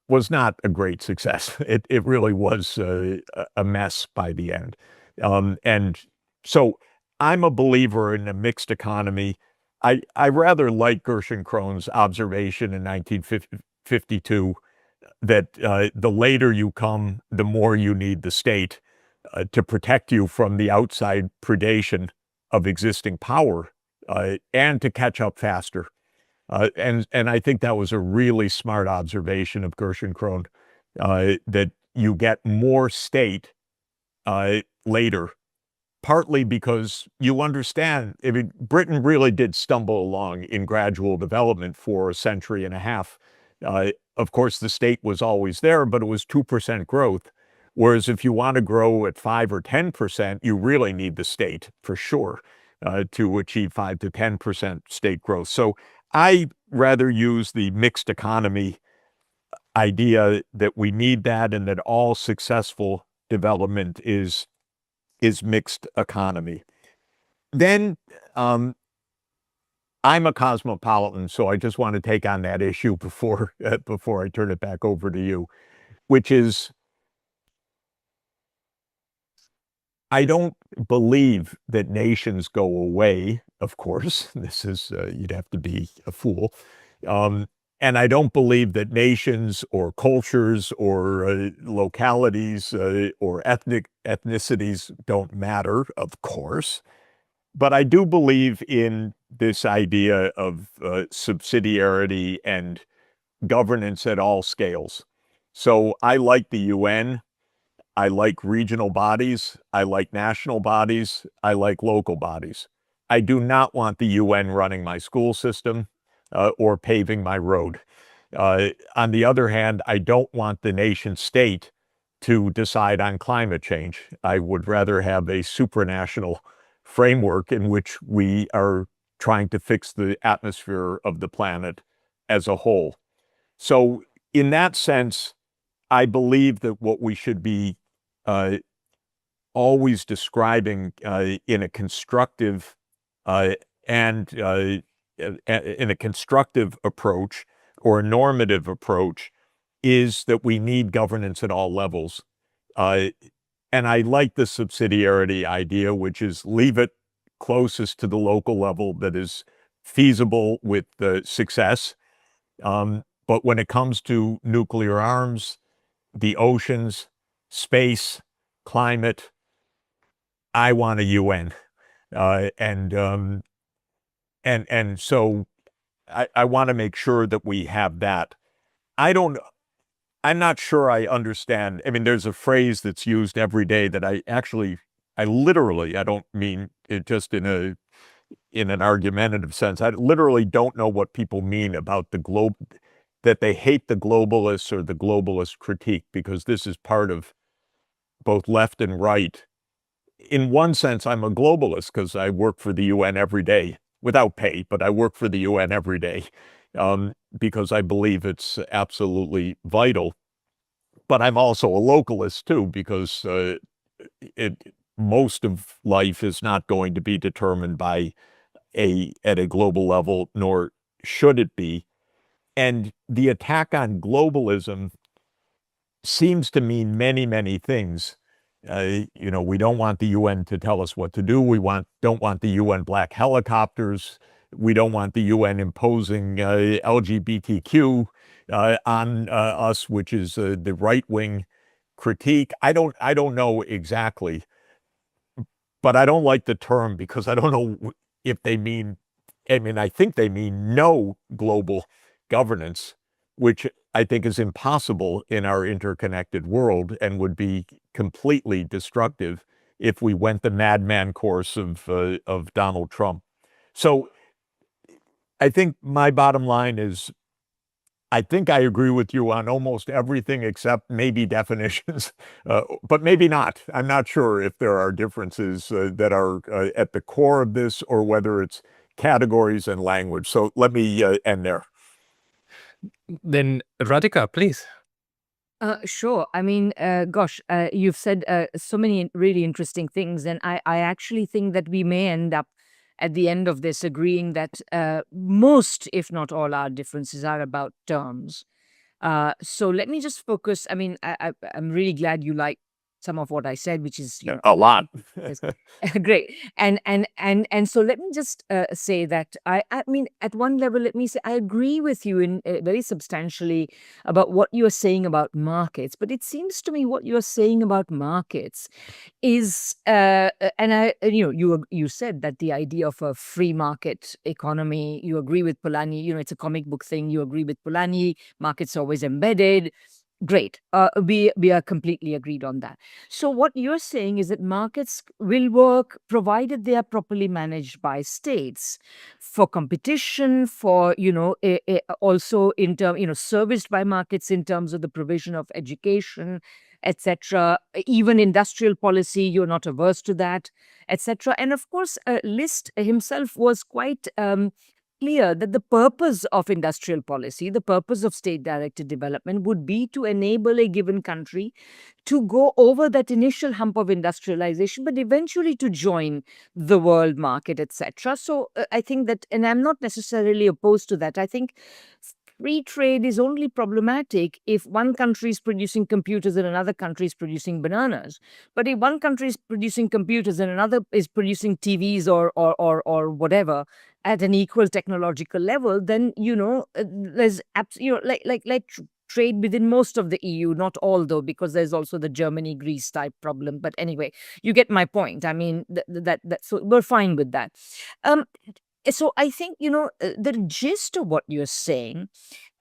was not a great success. It really was a mess by the end. And so I'm a believer in a mixed economy. I rather like Gershon Krohn's observation in 1952 that the later you come, the more you need the state to protect you from the outside predation of existing power and to catch up faster. And I think that was a really smart observation of Gershon Krohn, that you get more state later, partly because you understand, Britain really did stumble along in gradual development for a century and a half. Of course, the state was always there, but it was 2% growth. Whereas if you want to grow at 5 or 10%, you really need the state for sure to achieve 5 to 10% state growth. So I rather use the mixed economy idea, that we need that, and that all successful development is mixed economy. Then I'm a cosmopolitan, so I just want to take on that issue before I turn it back over to you, which is, I don't believe that nations go away, of course. This is, you'd have to be a fool. And I don't believe that nations or cultures or localities or ethnicities don't matter, of course. But I do believe in this idea of subsidiarity and governance at all scales. So I like the UN. I like regional bodies. I like national bodies. I like local bodies. I do not want the UN running my school system or paving my road. On the other hand, I don't want the nation state to decide on climate change. I would rather have a supranational framework in which we are trying to fix the atmosphere of the planet as a whole. So in that sense, I believe that what we should be always describing in a constructive and in a constructive approach or a normative approach is that we need governance at all levels. And I like the subsidiarity idea, which is leave it closest to the local level that is feasible with the success. But when it comes to nuclear arms, the oceans, space, climate, I want a UN. And so I want to make sure that we have that. I'm not sure I understand. I mean, there's a phrase that's used every day that I literally, I don't mean it just in an argumentative sense. I literally don't know what people mean about that they hate the globalists or the globalist critique, because this is part of both left and right. In one sense, I'm a globalist because I work for the UN every day without pay, but I work for the UN every day because I believe it's absolutely vital. But I'm also a localist too, because most of life is not going to be determined by at a global level, nor should it be. And the attack on globalism seems to mean many, many things. We don't want the UN to tell us what to do. We don't want the UN black helicopters. We don't want the UN imposing LGBTQ on us, which is the right-wing critique. I don't know exactly, but I don't like the term because I don't know if they mean. I mean, I think they mean no global governance, which I think is impossible in our interconnected world and would be completely destructive if we went the madman course of Donald Trump. So I think my bottom line is, I think I agree with you on almost everything except maybe definitions, but maybe not. I'm not sure if there are differences that are at the core of this or whether it's categories and language. So let me end there. Then Radhika, please. Sure. I mean, gosh, you've said so many really interesting things, and I actually think that we may end up at the end of this agreeing that most, if not all, our differences are about terms. So let me just focus. I mean, I'm really glad you like some of what I said, which is A lot. Yes. Great. And so let me just say that I mean, at one level, let me say I agree with you in very substantially about what you're saying about markets. But it seems to me what you're saying about markets is, and you said that the idea of a free market economy, you agree with Polanyi. It's a comic book thing. You agree with Polanyi. Markets always embedded. Great. We are completely agreed on that. So what you're saying is that markets will work provided they are properly managed by states for competition, for also in serviced by markets in terms of the provision of education, etc. Even industrial policy, you're not averse to that, etc. And of course, List himself was quite clear that the purpose of industrial policy, the purpose of state-directed development would be to enable a given country to go over that initial hump of industrialization, but eventually to join the world market, etc. So I think that, and I'm not necessarily opposed to that. I think free trade is only problematic if one country is producing computers and another country is producing bananas. But if one country is producing computers and another is producing TVs or whatever at an equal technological level, then there's like trade within most of the EU, not all though, because there's also the Germany-Greece type problem. But anyway, you get my point. I mean, so we're fine with that. So I think, the gist of what you're saying,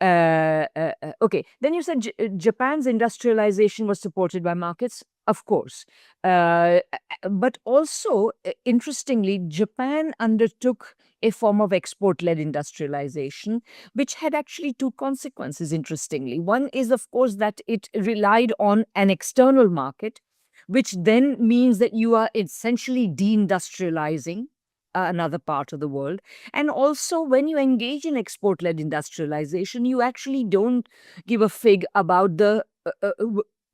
okay, then you said Japan's industrialization was supported by markets. Of course. But also, interestingly, Japan undertook a form of export-led industrialization, which had actually two consequences, interestingly. One is, of course, that it relied on an external market, which then means that you are essentially deindustrializing another part of the world. And also, when you engage in export-led industrialization, you actually don't give a fig about the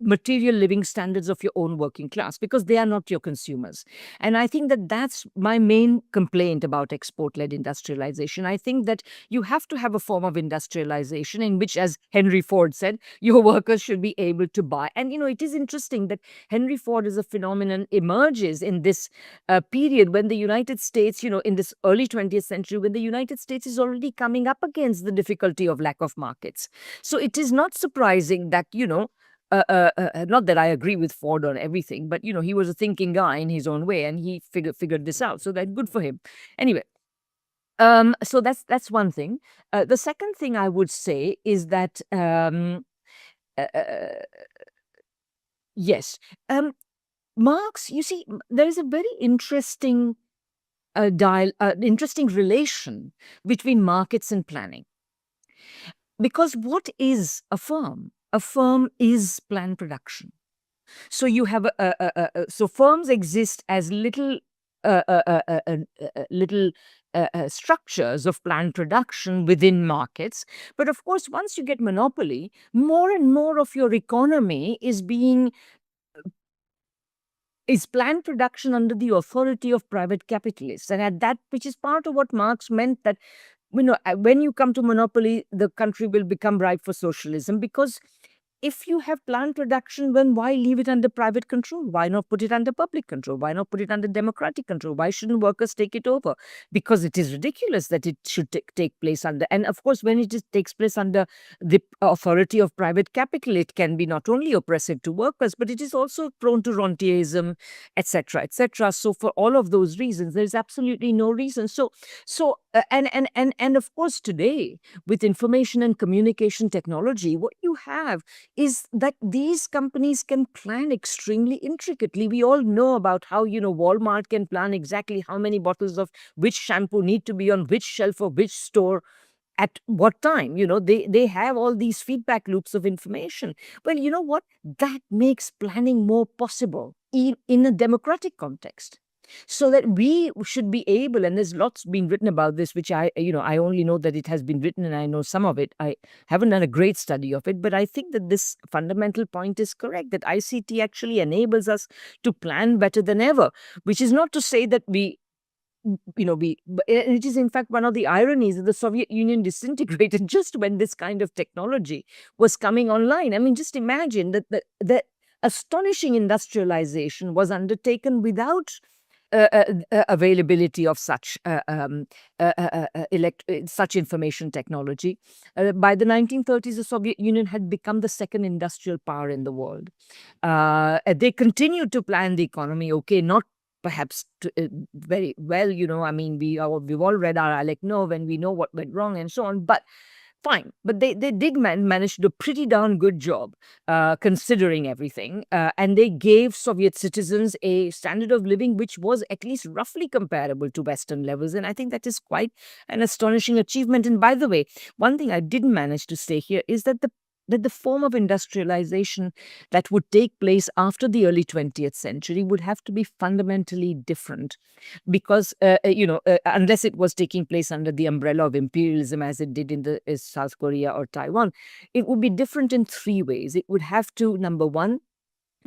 material living standards of your own working class, because they are not your consumers. And I think that that's my main complaint about export-led industrialization. I think that you have to have a form of industrialization in which, as Henry Ford said, your workers should be able to buy. And, it is interesting that Henry Ford as a phenomenon emerges in this period when the United States, in this early 20th century, when the United States is already coming up against the difficulty of lack of markets. So it is not surprising that, not that I agree with Ford on everything, but he was a thinking guy in his own way, and he figured this out. So that's good for him. Anyway, so that's one thing. The second thing I would say is that yes, Marx. You see, there is a very interesting interesting relation between markets and planning. Because what is a firm? A firm is planned production. So you have so firms exist as little structures of planned production within markets. But of course, once you get monopoly, more and more of your economy is planned production under the authority of private capitalists. And at that, which is part of what Marx meant, that when you come to monopoly, the country will become ripe for socialism. Because if you have planned production, then why leave it under private control? Why not put it under public control? Why not put it under democratic control? Why shouldn't workers take it over? Because it is ridiculous that it should take place under. And of course, when it takes place under the authority of private capital, it can be not only oppressive to workers, but it is also prone to rentierism, etc., etc. So for all of those reasons, there is absolutely no reason. And of course, today with information and communication technology, what you have is that these companies can plan extremely intricately. We all know about how, Walmart can plan exactly how many bottles of which shampoo need to be on which shelf of which store at what time. They have all these feedback loops of information. Well, you know what? That makes planning more possible in a democratic context. So that we should be able, and there's lots been written about this, which I only know that it has been written, and I know some of it. I haven't done a great study of it, but I think that this fundamental point is correct, that ICT actually enables us to plan better than ever, which is not to say that it is in fact one of the ironies that the Soviet Union disintegrated just when this kind of technology was coming online. I mean, just imagine that the astonishing industrialization was undertaken without availability of such such information technology. By the 1930s, the Soviet Union had become the second industrial power in the world. They continued to plan the economy, not perhaps very well. I mean, we've all read our Alec Nov, and we know what went wrong and so on. But fine, but they did manage to do a pretty darn good job, considering everything. And they gave Soviet citizens a standard of living which was at least roughly comparable to Western levels. And I think that is quite an astonishing achievement. And by the way, one thing I didn't manage to say here is that the form of industrialization that would take place after the early 20th century would have to be fundamentally different, because unless it was taking place under the umbrella of imperialism, as it did in South Korea or Taiwan, it would be different in three ways. It would have to, number one,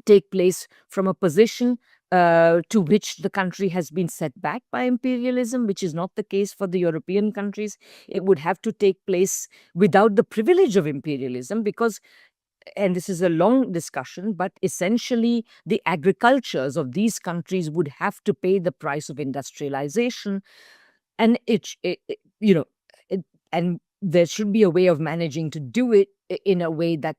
take place from a position to which the country has been set back by imperialism, which is not the case for the European countries. It would have to take place without the privilege of imperialism, because, and this is a long discussion, but essentially the agricultures of these countries would have to pay the price of industrialization. And and there should be a way of managing to do it in a way that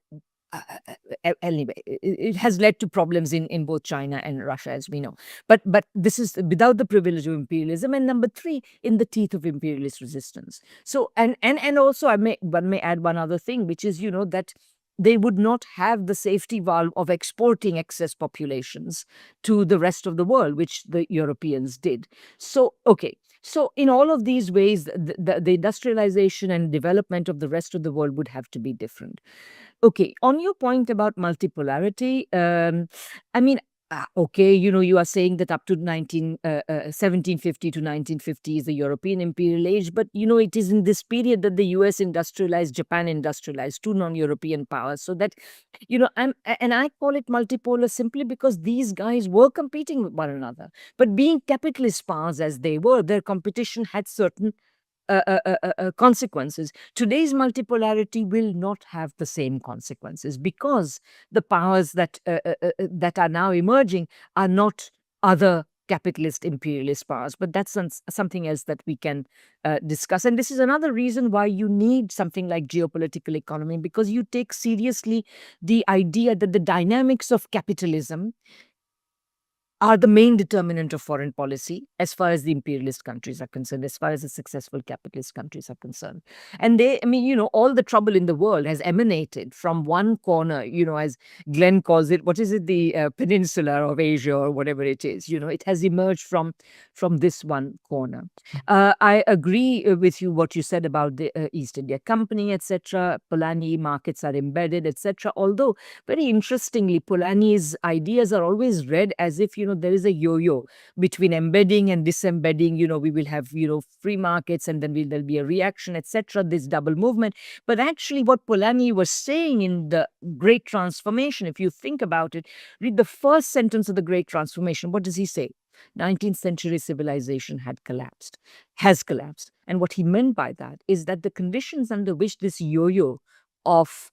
anyway, it has led to problems in both China and Russia, as we know. But this is without the privilege of imperialism. And number three, in the teeth of imperialist resistance. So and also one may add one other thing, which is that they would not have the safety valve of exporting excess populations to the rest of the world, which the Europeans did. So so in all of these ways, the industrialization and development of the rest of the world would have to be different. Okay, on your point about multipolarity, I mean, Okay, you are saying that up to 1750 to 1950 is the European imperial age, but it is in this period that the US industrialized, Japan industrialized, two non-European powers. So that, I call it multipolar simply because these guys were competing with one another. But being capitalist powers as they were, their competition had certain consequences. Today's multipolarity will not have the same consequences because the powers that are now emerging are not other capitalist imperialist powers. But that's something else that we can discuss. And this is another reason why you need something like geopolitical economy, because you take seriously the idea that the dynamics of capitalism are the main determinant of foreign policy as far as the imperialist countries are concerned, as far as the successful capitalist countries are concerned. And all the trouble in the world has emanated from one corner, as Glenn calls it, what is it, the peninsula of Asia or whatever it is, it has emerged from this one corner. I agree with you, what you said about the East India Company, etc. Polanyi markets are embedded, etc. Although, very interestingly, Polanyi's ideas are always read as if, there is a yo-yo between embedding and disembedding. We will have, free markets and then there'll be a reaction, etc. This double movement. But actually what Polanyi was saying in the Great Transformation, if you think about it, read the first sentence of the Great Transformation. What does he say? 19th century civilization has collapsed. And what he meant by that is that the conditions under which this yo-yo of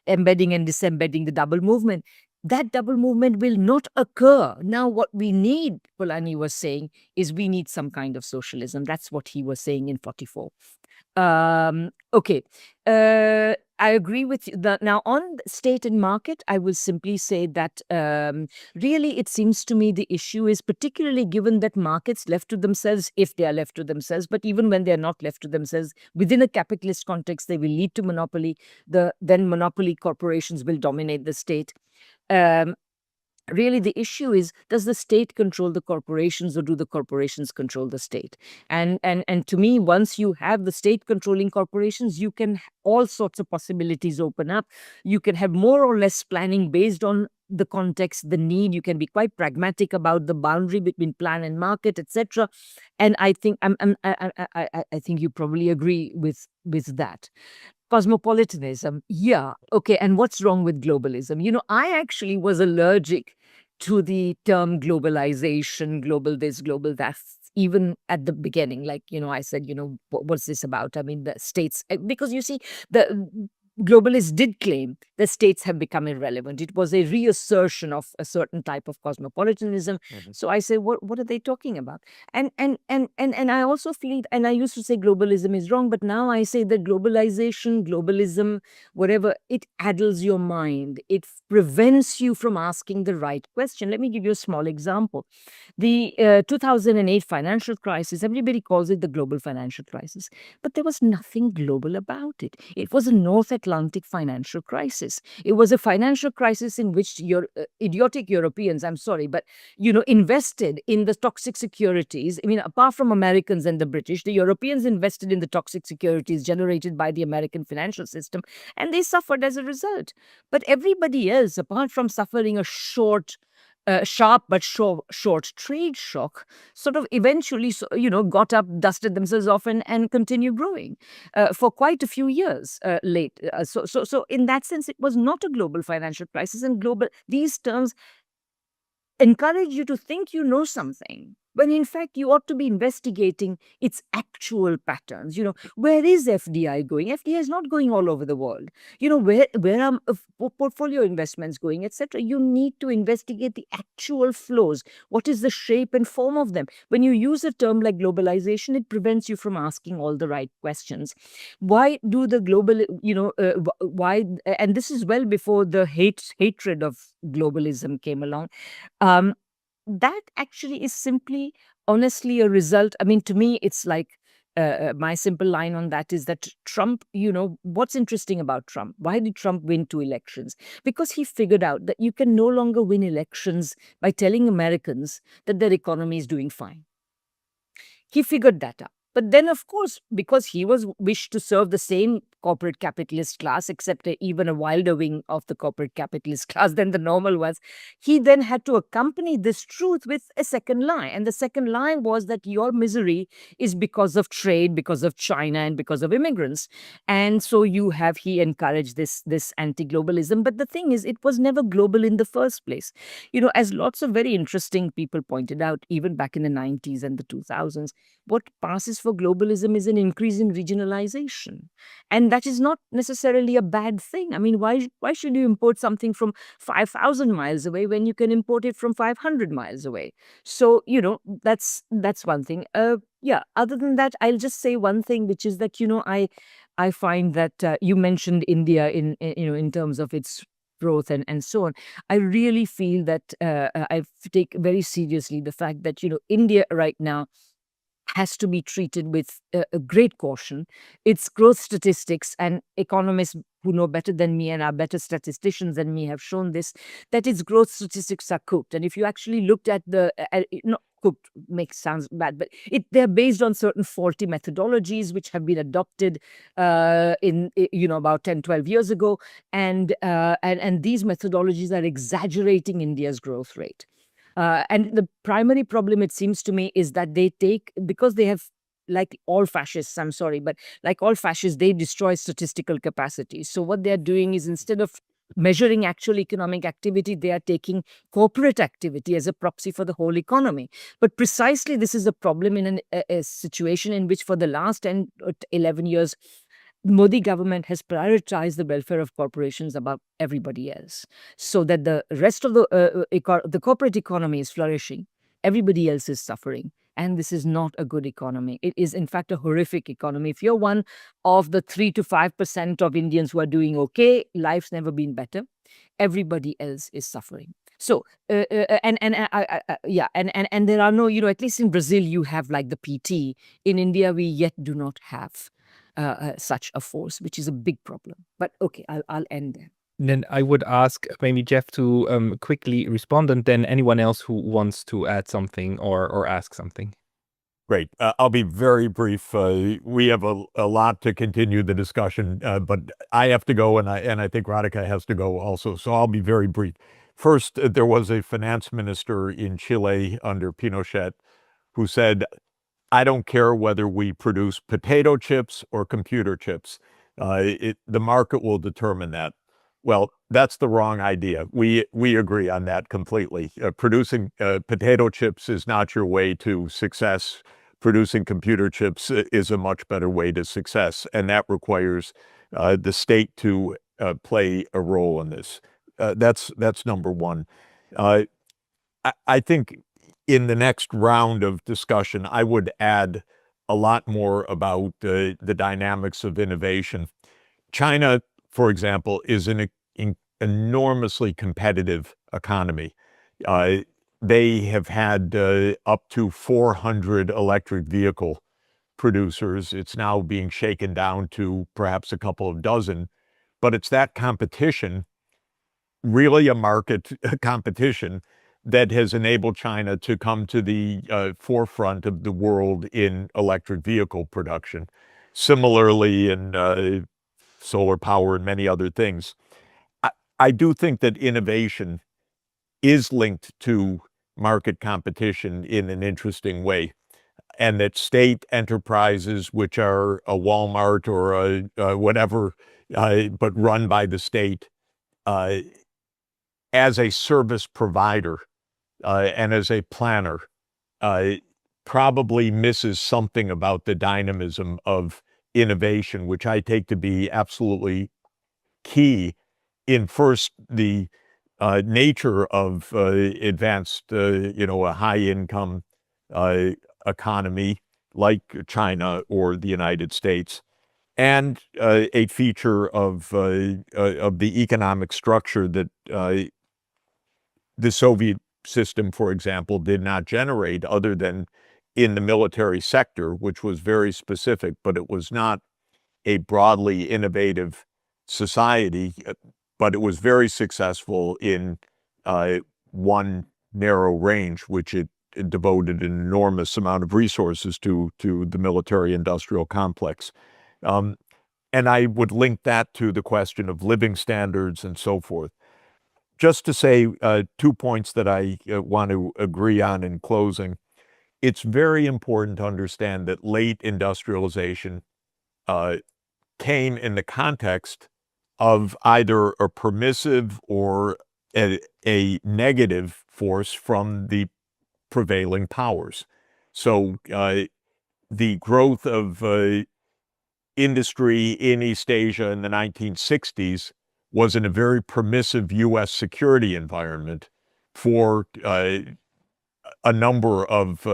embedding and disembedding, the double movement, that double movement will not occur. Now, what we need, Polanyi was saying, is we need some kind of socialism. That's what he was saying in 44. Okay. I agree with you. Now, on state and market, I will simply say that really it seems to me the issue is, particularly given that markets left to themselves, if they are left to themselves, but even when they are not left to themselves, within a capitalist context, they will lead to monopoly. Then monopoly corporations will dominate the state. Really, the issue is, does the state control the corporations or do the corporations control the state? And to me, once you have the state controlling corporations, you can all sorts of possibilities open up. You can have more or less planning based on the context, the need. You can be quite pragmatic about the boundary between plan and market, etc. And I think I think you probably agree with that. Cosmopolitanism. Yeah. Okay. And what's wrong with globalism? I actually was allergic to the term globalization, global this, global that, even at the beginning. Like, I said, what's this about? I mean, the states, because you see, the globalists did claim that states have become irrelevant. It was a reassertion of a certain type of cosmopolitanism. So I say, what are they talking about? And I also feel, and I used to say globalism is wrong, but now I say that globalism, whatever, it addles your mind. It prevents you from asking the right question. Let me give you a small example. The 2008 financial crisis, everybody calls it the global financial crisis, but there was nothing global about it. It was a North Atlantic financial crisis. It was a financial crisis in which idiotic Europeans, I'm sorry, but invested in the toxic securities. I mean, apart from Americans and the British, the Europeans invested in the toxic securities generated by the American financial system, and they suffered as a result. But everybody else, apart from suffering a sharp but short trade shock, sort of eventually, got up, dusted themselves off, and continued growing for quite a few years late. So in that sense, it was not a global financial crisis. And these terms encourage you to think you know something, when in fact you ought to be investigating its actual patterns. Where is FDI going? FDI is not going all over the world. Where are portfolio investments going, etc. You need to investigate the actual flows. What is the shape and form of them? When you use a term like globalization, it prevents you from asking all the right questions. Why do the global, why, and this is well before the hatred of globalism came along. That actually is simply, honestly, a result. I mean, to me, it's like my simple line on that is that Trump, what's interesting about Trump? Why did Trump win 2 elections? Because he figured out that you can no longer win elections by telling Americans that their economy is doing fine. He figured that out. But then, of course, because he wished to serve the same corporate capitalist class, except even a wilder wing of the corporate capitalist class than the normal ones. He then had to accompany this truth with a second lie. And the second lie was that your misery is because of trade, because of China, and because of immigrants. And so he encouraged this anti-globalism. But the thing is, it was never global in the first place. As lots of very interesting people pointed out, even back in the 90s and the 2000s, what passes for globalism is an increase in regionalization. And that is not necessarily a bad thing. I mean, why should you import something from 5,000 miles away when you can import it from 500 miles away? So, that's one thing. Other than that, I'll just say one thing, which is that, I find that you mentioned India in terms of its growth and so on. I really feel that I take very seriously the fact that, India right now has to be treated with a great caution. Its growth statistics, and economists who know better than me and are better statisticians than me have shown this, that its growth statistics are cooked. And if you actually looked at not cooked sounds bad, but they're based on certain faulty methodologies which have been adopted in about 10, 12 years ago. And these methodologies are exaggerating India's growth rate. And the primary problem, it seems to me, is that because they have, like all fascists, I'm sorry, but like all fascists, they destroy statistical capacity. So what they're doing is, instead of measuring actual economic activity, they are taking corporate activity as a proxy for the whole economy. But precisely this is a problem in a situation in which for the last 10 or 11 years, Modi government has prioritized the welfare of corporations above everybody else, so that the rest of the corporate economy is flourishing. Everybody else is suffering. And this is not a good economy. It is, in fact, a horrific economy. If you're one of the 3 to 5% of Indians who are doing okay, life's never been better. Everybody else is suffering. So, and there are no, at least in Brazil, you have like the PT. In India, we yet do not have such a force, which is a big problem. But okay, I'll end there. Then I would ask maybe Jeff to quickly respond, and then anyone else who wants to add something or ask something. Great. I'll be very brief. We have a lot to continue the discussion, but I have to go, and I think Radhika has to go also. So I'll be very brief. First, there was a finance minister in Chile under Pinochet who said, "I don't care whether we produce potato chips or computer chips. The market will determine that." Well, that's the wrong idea. We agree on that completely. Producing potato chips is not your way to success. Producing computer chips is a much better way to success, and that requires the state to play a role in this. That's number one. I think in the next round of discussion, I would add a lot more about the dynamics of innovation. China, for example, is an enormously competitive economy. They have had up to 400 electric vehicle producers. It's now being shaken down to perhaps a couple of dozen. But it's that competition, really a market competition, that has enabled China to come to the forefront of the world in electric vehicle production. Similarly, in solar power and many other things. I do think that innovation is linked to market competition in an interesting way, and that state enterprises, which are a Walmart or a whatever, but run by the state, as a service provider and as a planner, probably misses something about the dynamism of innovation, which I take to be absolutely key in first the nature of advanced, a high-income economy like China or the United States, and a feature of the economic structure that the Soviet system, for example, did not generate, other than in the military sector, which was very specific, but it was not a broadly innovative society, but it was very successful in one narrow range, which it devoted an enormous amount of resources to the military-industrial complex. and I would link that to the question of living standards and so forth. Just to say 2 points that I want to agree on in closing. It's very important to understand that late industrialization came in the context of either a permissive or a negative force from the prevailing powers. So the growth of industry in East Asia in the 1960s was in a very permissive U.S. security environment for a number of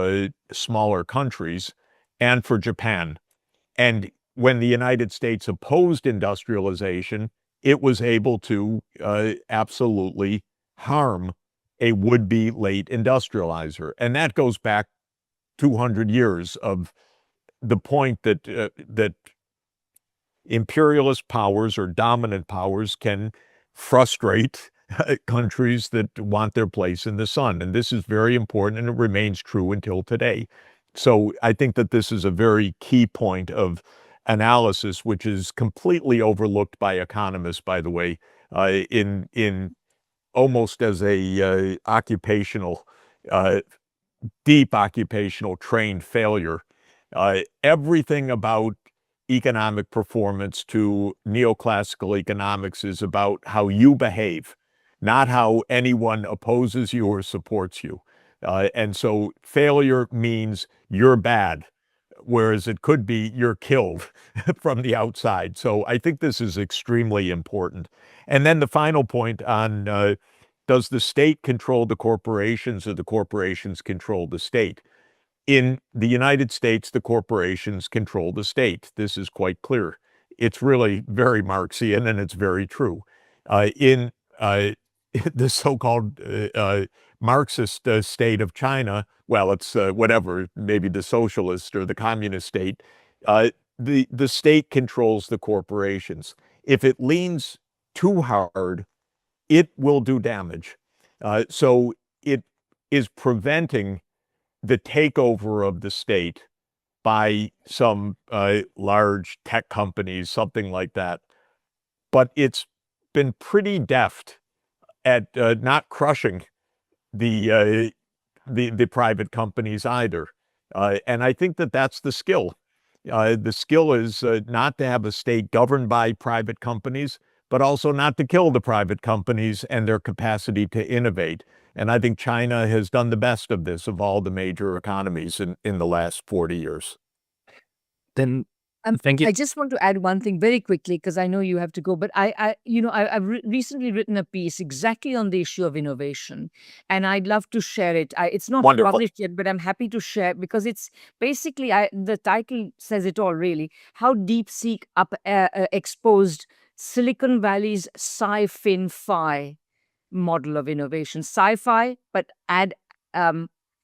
smaller countries and for Japan. And when the United States opposed industrialization, it was able to absolutely harm a would-be late industrializer. And that goes back 200 years of the point that that imperialist powers or dominant powers can frustrate countries that want their place in the sun. And this is very important, and it remains true until today. So I think that this is a very key point of analysis, which is completely overlooked by economists, by the way, in almost as a occupational, deep occupational trained failure. Everything about economic performance to neoclassical economics is about how you behave, not how anyone opposes you or supports you. And so failure means you're bad, whereas it could be you're killed from the outside. So I think this is extremely important. And then the final point on does the state control the corporations or the corporations control the state? In the United States, the corporations control the state. This is quite clear. It's really very Marxian, and it's very true. In the so-called Marxist state of China, well, it's whatever, maybe the socialist or the communist state, the state controls the corporations. If it leans too hard, it will do damage. So it is preventing the takeover of the state by some large tech companies, something like that. But it's been pretty deft at not crushing the private companies either. And I think that that's the skill. The skill is not to have a state governed by private companies, but also not to kill the private companies and their capacity to innovate. And I think China has done the best of this of all the major economies in the last 40 years. Then thank you. I just want to add one thing very quickly because I know you have to go. But I've recently written a piece exactly on the issue of innovation, and I'd love to share it. It's not Wonderful. published yet, but I'm happy to share because it's basically the title says it all. Really, how DeepSeek exposed Silicon Valley's sci-fin-fi model of innovation. Sci-fi, but add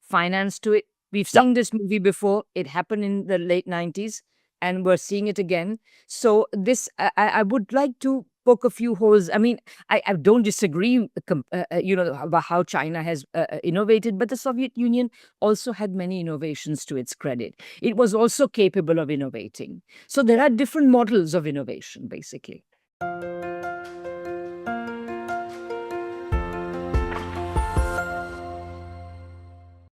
finance to it. We've Yeah. seen this movie before. It happened in the late 90s, and we're seeing it again. So this, I would like to poke a few holes. I mean, I don't disagree, about how China has innovated, but the Soviet Union also had many innovations to its credit. It was also capable of innovating. So there are different models of innovation, basically.